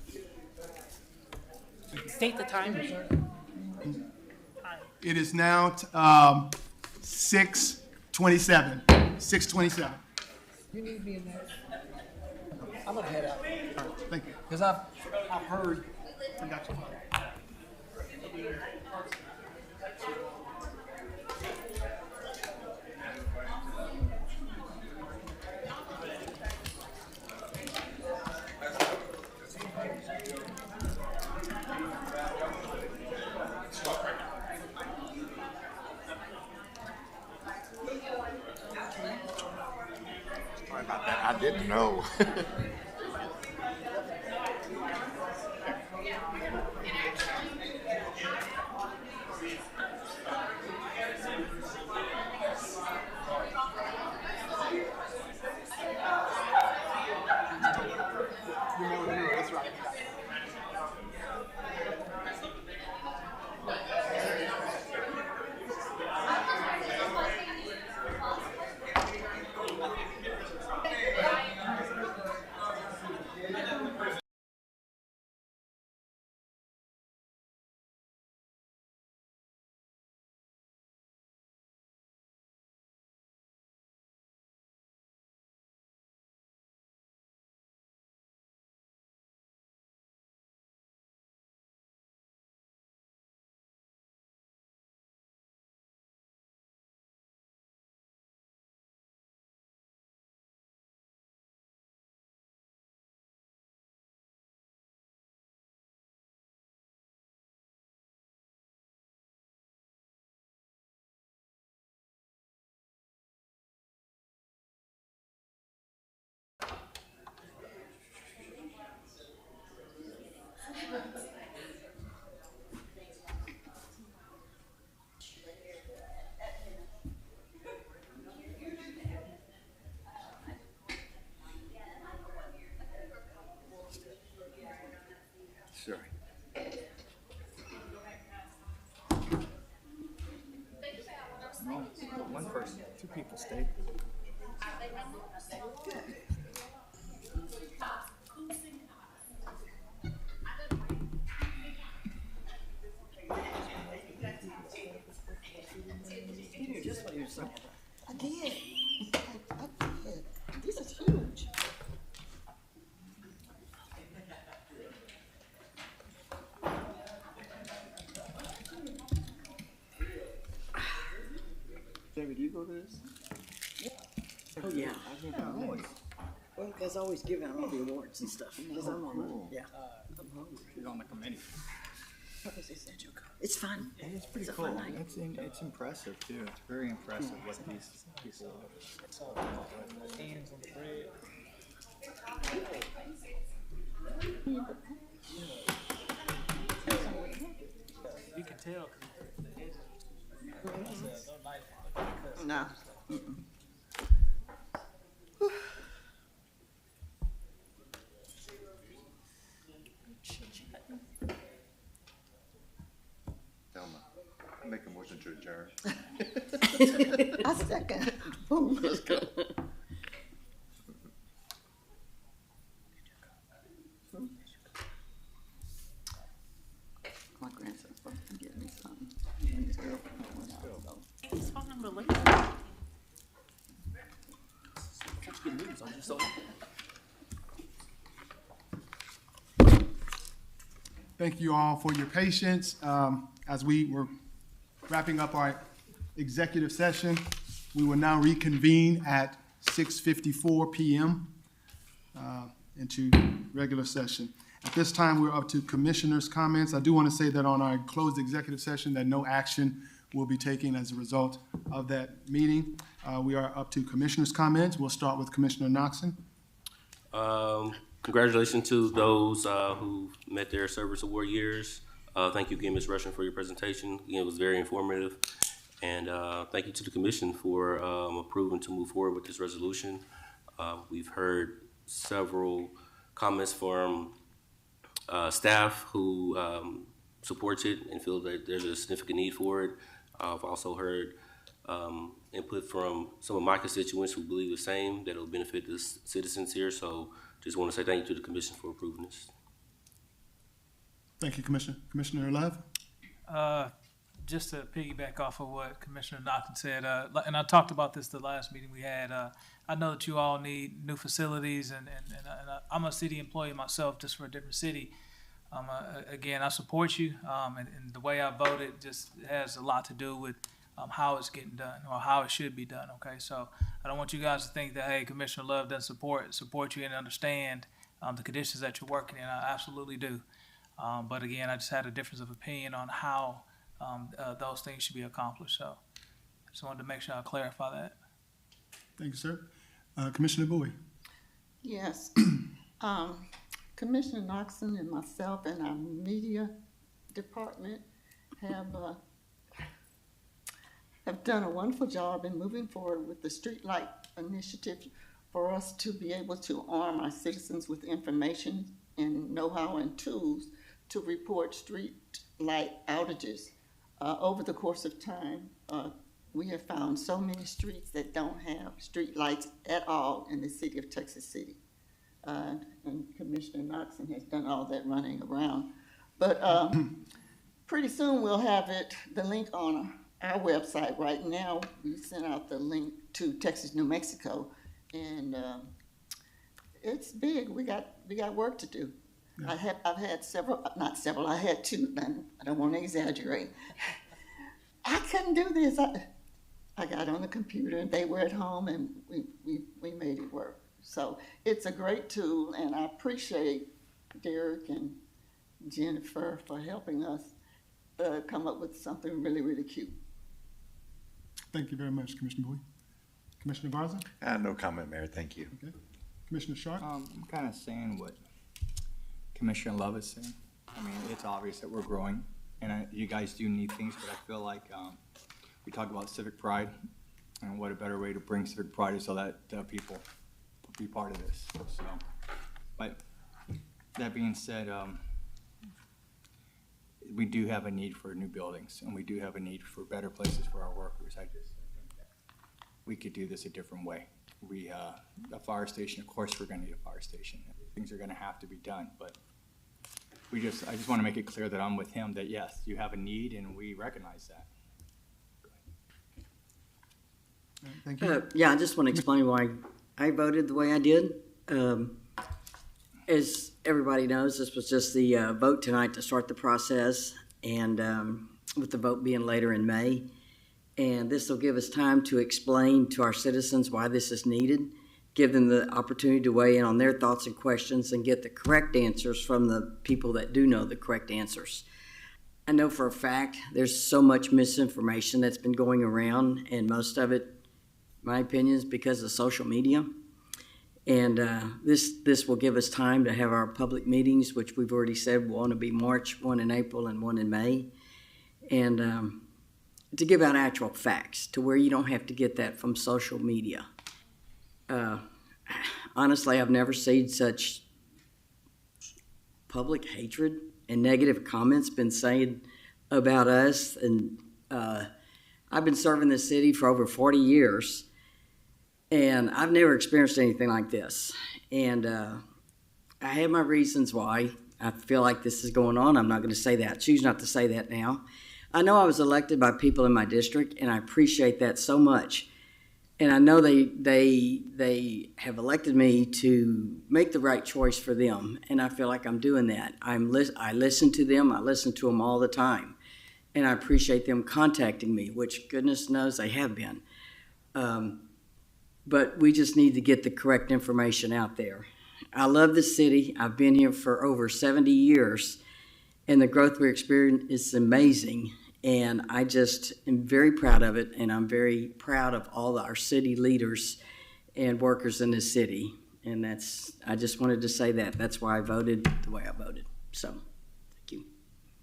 State the time. It is now 6:27. 6:27. You need me in there. I'm gonna head out. All right, thank you. Because I've heard. I got you. Sorry about that. I didn't know. Sure. No, one person, two people stayed. I did. I did. This is huge. David, do you go to this? Oh, yeah. I think I'm always. Well, because I always give out all the awards and stuff. Because I'm on Cool. yeah. She's on the committee. It's fun. It's pretty a cool. fun night. It's impressive too. It's very impressive what these people. Hands on the bread. You can tell. No. Thelma, make a motion to adjourn. I second. Boom. Let's go. My grandson's supposed to get me something. His phone number later. Such good news. I'm just so. Thank you all for your patience. As we were wrapping up our executive session, we will now reconvene at 6:54 p.m. Into regular session. At this time, we're up to commissioners' comments. I do want to say that on our closed executive session that no action will be taking as a result of that meeting. We are up to commissioners' comments. We'll start with Commissioner Knoxon. Congratulations to those who met their service award years. Thank you again, Ms. Rushing, for your presentation. Again, it was very informative. And thank you to the commission for approving to move forward with this resolution. We've heard several comments from staff who supports it and feel that there's a significant need for it. I've also heard input from some of my constituents who believe the same, that it'll benefit the citizens here. So just want to say thank you to the commission for approving this. Thank you, Commissioner. Commissioner Love? Just to piggyback off of what Commissioner Knoxon said, and I talked about this the last meeting we had, I know that you all need new facilities, and I'm a city employee myself, just for a different city. Again, I support you, and the way I voted just has a lot to do with how it's getting done, or how it should be done, okay? So I don't want you guys to think that, hey, Commissioner Love doesn't support you and understand the conditions that you're working in. I absolutely do. But again, I just had a difference of opinion on how those things should be accomplished. So I just wanted to make sure I clarify that. Thank you, sir. Commissioner Bowie? Yes. Commissioner Knoxon and myself and our media department have done a wonderful job in moving forward with the streetlight initiative for us to be able to arm our citizens with information and know-how and tools to report street light outages. Over the course of time, we have found so many streets that don't have street lights at all in the city of Texas City. And Commissioner Knoxon has done all that running around. But pretty soon we'll have the link on our website. Right now, we sent out the link to Texas, New Mexico, and it's big. We got work to do. Yeah. I've had I had two, and I don't want to exaggerate. I couldn't do this. I got on the computer, and they were at home, and we made it work. So it's a great tool, and I appreciate Derek and Jennifer for helping us come up with something really, really cute. Thank you very much, Commissioner Bowie. Commissioner Barza? No comment, Mayor. Thank you. Okay. Commissioner Sharp? I'm kind of saying what Commissioner Love is saying. I mean, it's obvious that we're growing, and you guys do need things, but I feel like we talk about civic pride, and what a better way to bring civic pride is so that people be part of this. So, but that being said, we do have a need for new buildings, and we do have a need for better places for our workers. I just think that we could do this a different way. A fire station, of course we're gonna need a fire station. Things are gonna have to be done, but I just wanna make it clear that I'm with him, that yes, you have a need and we recognize that. Thank you. Yeah, I just want to explain why I voted the way I did. As everybody knows, this was just the vote tonight to start the process, and with the vote being later in May. And this will give us time to explain to our citizens why this is needed, give them the opportunity to weigh in on their thoughts and questions, and get the correct answers from the people that do know the correct answers. I know for a fact there's so much misinformation that's been going around, and most of it, in my opinion, is because of social media. And this will give us time to have our public meetings, which we've already said will only be March, one in April and one in May. And to give out actual facts to where you don't have to get that from social media. Honestly, I've never seen such public hatred and negative comments been said about us. And I've been serving this city for over 40 years. And I've never experienced anything like this. And I have my reasons why I feel like this is going on. I'm not going to say that. Choose not to say that now. I know I was elected by people in my district, and I appreciate that so much. And I know they have elected me to make the right choice for them, and I feel like I'm doing that. I listen to them. I listen to them all the time. And I appreciate them contacting me, which goodness knows they have been. But we just need to get the correct information out there. I love the city. I've been here for over 70 years, and the growth we're experiencing is amazing. And I just am very proud of it, and I'm very proud of all our city leaders and workers in this city. And I just wanted to say that. That's why I voted the way I voted. So, thank you.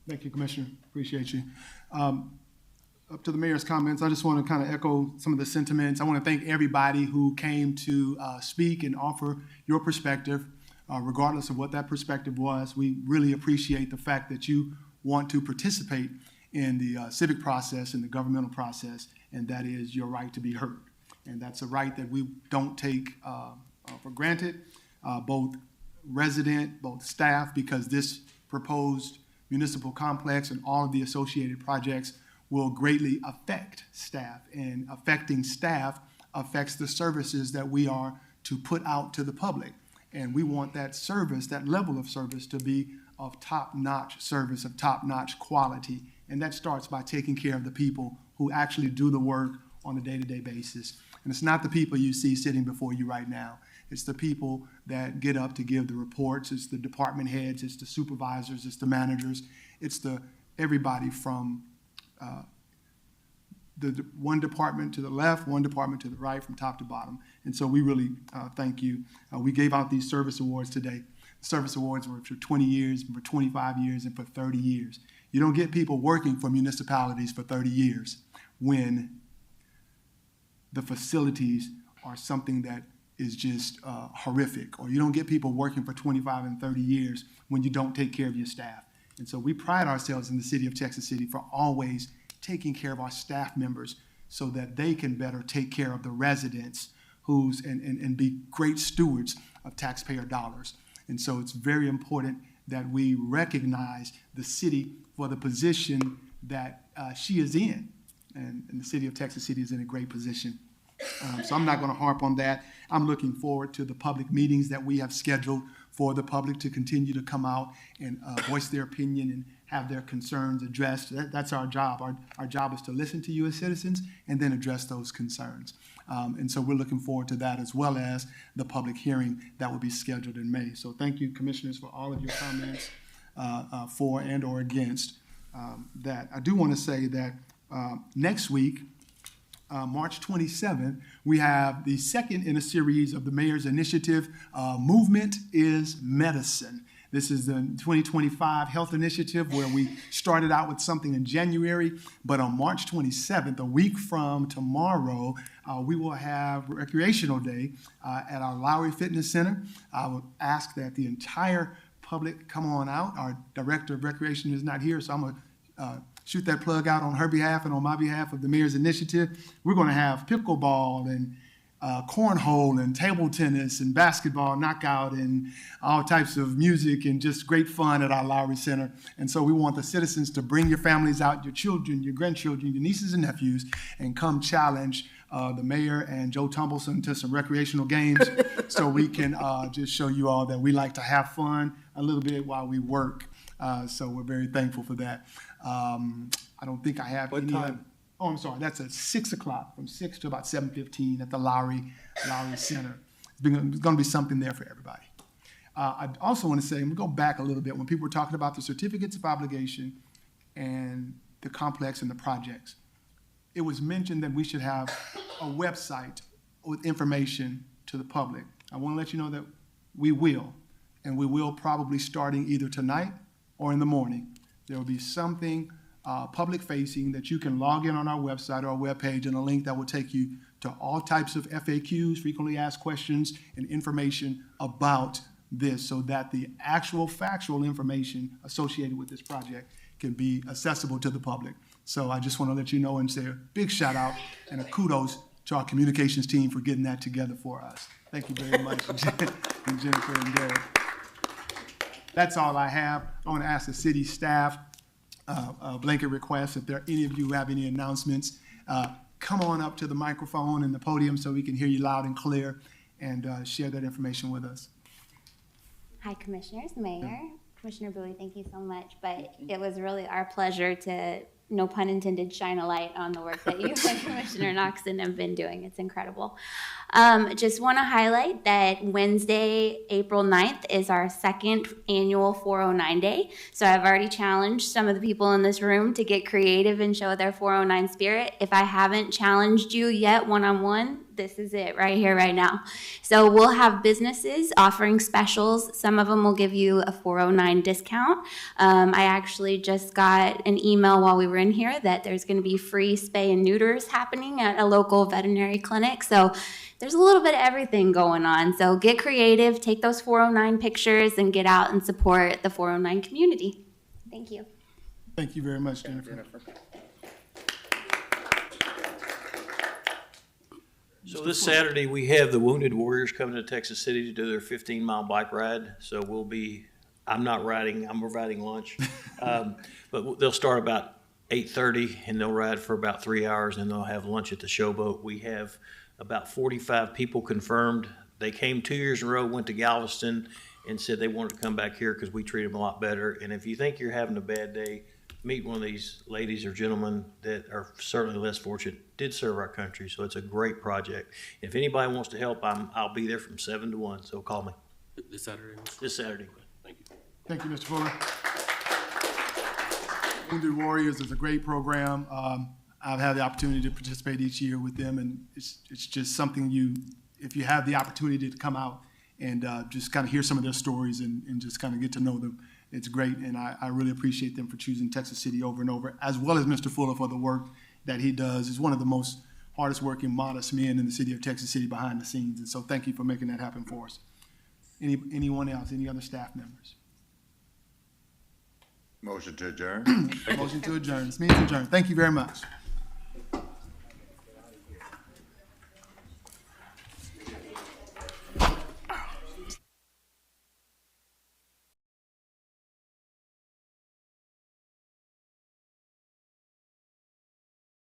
Thank you, Commissioner. Appreciate you. Up to the mayor's comments, I just want to kind of echo some of the sentiments. I want to thank everybody who came to speak and offer your perspective, regardless of what that perspective was. We really appreciate the fact that you want to participate in the civic process and the governmental process, and that is your right to be heard. And that's a right that we don't take for granted, both resident, both staff, because this proposed municipal complex and all of the associated projects will greatly affect staff, and affecting staff affects the services that we are to put out to the public. And we want that service, that level of service, to be of top-notch service, of top-notch quality. And that starts by taking care of the people who actually do the work on a day-to-day basis. And it's not the people you see sitting before you right now. It's the people that get up to give the reports. It's the department heads. It's the supervisors. It's the managers. It's everybody from the one department to the left, one department to the right, from top to bottom. And so we really thank you. We gave out these service awards today. The service awards were for 20 years, for 25 years, and for 30 years. You don't get people working for municipalities for 30 years when the facilities are something that is just horrific, or you don't get people working for 25 and 30 years when you don't take care of your staff. And so we pride ourselves in the city of Texas City for always taking care of our staff members so that they can better take care of the residents and be great stewards of taxpayer dollars. And so it's very important that we recognize the city for the position that she is in. And the city of Texas City is in a great position. So I'm not going to harp on that. I'm looking forward to the public meetings that we have scheduled for the public to continue to come out and voice their opinion and have their concerns addressed. That's our job. Our job is to listen to you as citizens and then address those concerns. And so we're looking forward to that, as well as the public hearing that will be scheduled in May. So thank you, commissioners, for all of your comments for and or against that. I do want to say that next week, March 27th, we have the second in a series of the mayor's initiative, Movement is Medicine. This is the 2025 health initiative where we started out with something in January, but on March 27th, a week from tomorrow, we will have Recreational Day at our Lowry Fitness Center. I would ask that the entire public come on out. Our Director of Recreation is not here, so I'm going to shoot that plug out on her behalf and on my behalf of the mayor's initiative. We're going to have pickleball and cornhole and table tennis and basketball knockout and all types of music and just great fun at our Lowry Center. And so we want the citizens to bring your families out, your children, your grandchildren, your nieces and nephews, and come challenge the mayor and Joe Tumbleson to some recreational games so we can just show you all that we like to have fun a little bit while we work. So we're very thankful for that. I don't think I have any time? Oh, I'm sorry. That's at 6 o'clock, from 6 to about 7:15 at the Lowry Center. It's going to be something there for everybody. I also want to say, and we'll go back a little bit, when people were talking about the certificates of obligation and the complex and the projects, it was mentioned that we should have a website with information to the public. I want to let you know that we will, and we will probably starting either tonight or in the morning. There will be something public-facing that you can log in on our website or our webpage, and a link that will take you to all types of FAQs, frequently asked questions, and information about this, so that the actual factual information associated with this project can be accessible to the public. So I just want to let you know and say a big shout out and a kudos to our communications team for getting that together for us. Thank you very much, and Jennifer and Derek. That's all I have. I want to ask the city staff a blanket request. If there are any of you who have any announcements, come on up to the microphone and the podium so we can hear you loud and clear, and share that information with us. Hi, Commissioners, Mayor. Commissioner Bowie, thank you so much. But it was really our pleasure to no pun intended, shine a light on the work that you and Commissioner Noxon have been doing. It's incredible. Just want to highlight that Wednesday, April 9th is our second annual 409 Day. So I've already challenged some of the people in this room to get creative and show their 409 spirit. If I haven't challenged you yet one-on-one, this is it right here, right now. So we'll have businesses offering specials. Some of them will give you a 409 discount. I actually just got an email while we were in here that there's going to be free spay and neuters happening at a local veterinary clinic. So there's a little bit of everything going on. So get creative, take those 409 pictures, and get out and support the 409 community. Thank you. Thank you very much, Jennifer. So this Saturday, we have the Wounded Warriors coming to Texas City to do their 15-mile bike ride. So I'm not riding, I'm providing lunch. But they'll start about 8:30 and they'll ride for about 3 hours and they'll have lunch at the Showboat. We have about 45 people confirmed. They came 2 years in a row, went to Galveston and said they wanted to come back here because we treat them a lot better. And if you think you're having a bad day, meet one of these ladies or gentlemen that are certainly less fortunate, did serve our country. So it's a great project. If anybody wants to help, I'll be there from 7 to 1, so call me. This Saturday? This Saturday. Thank you. Thank you, Mr. Fuller. Wounded Warriors is a great program. I've had the opportunity to participate each year with them, and it's just something if you have the opportunity to come out and just kind of hear some of their stories and just kind of get to know them, it's great. And I really appreciate them for choosing Texas City over and over, as well as Mr. Fuller for the work that he does. He's one of the most hardest working, modest men in the city of Texas City behind the scenes. And so thank you for making that happen for us. Anyone else, any other staff members? Motion to adjourn. Motion to adjourn. This meeting's adjourned. Thank you very much.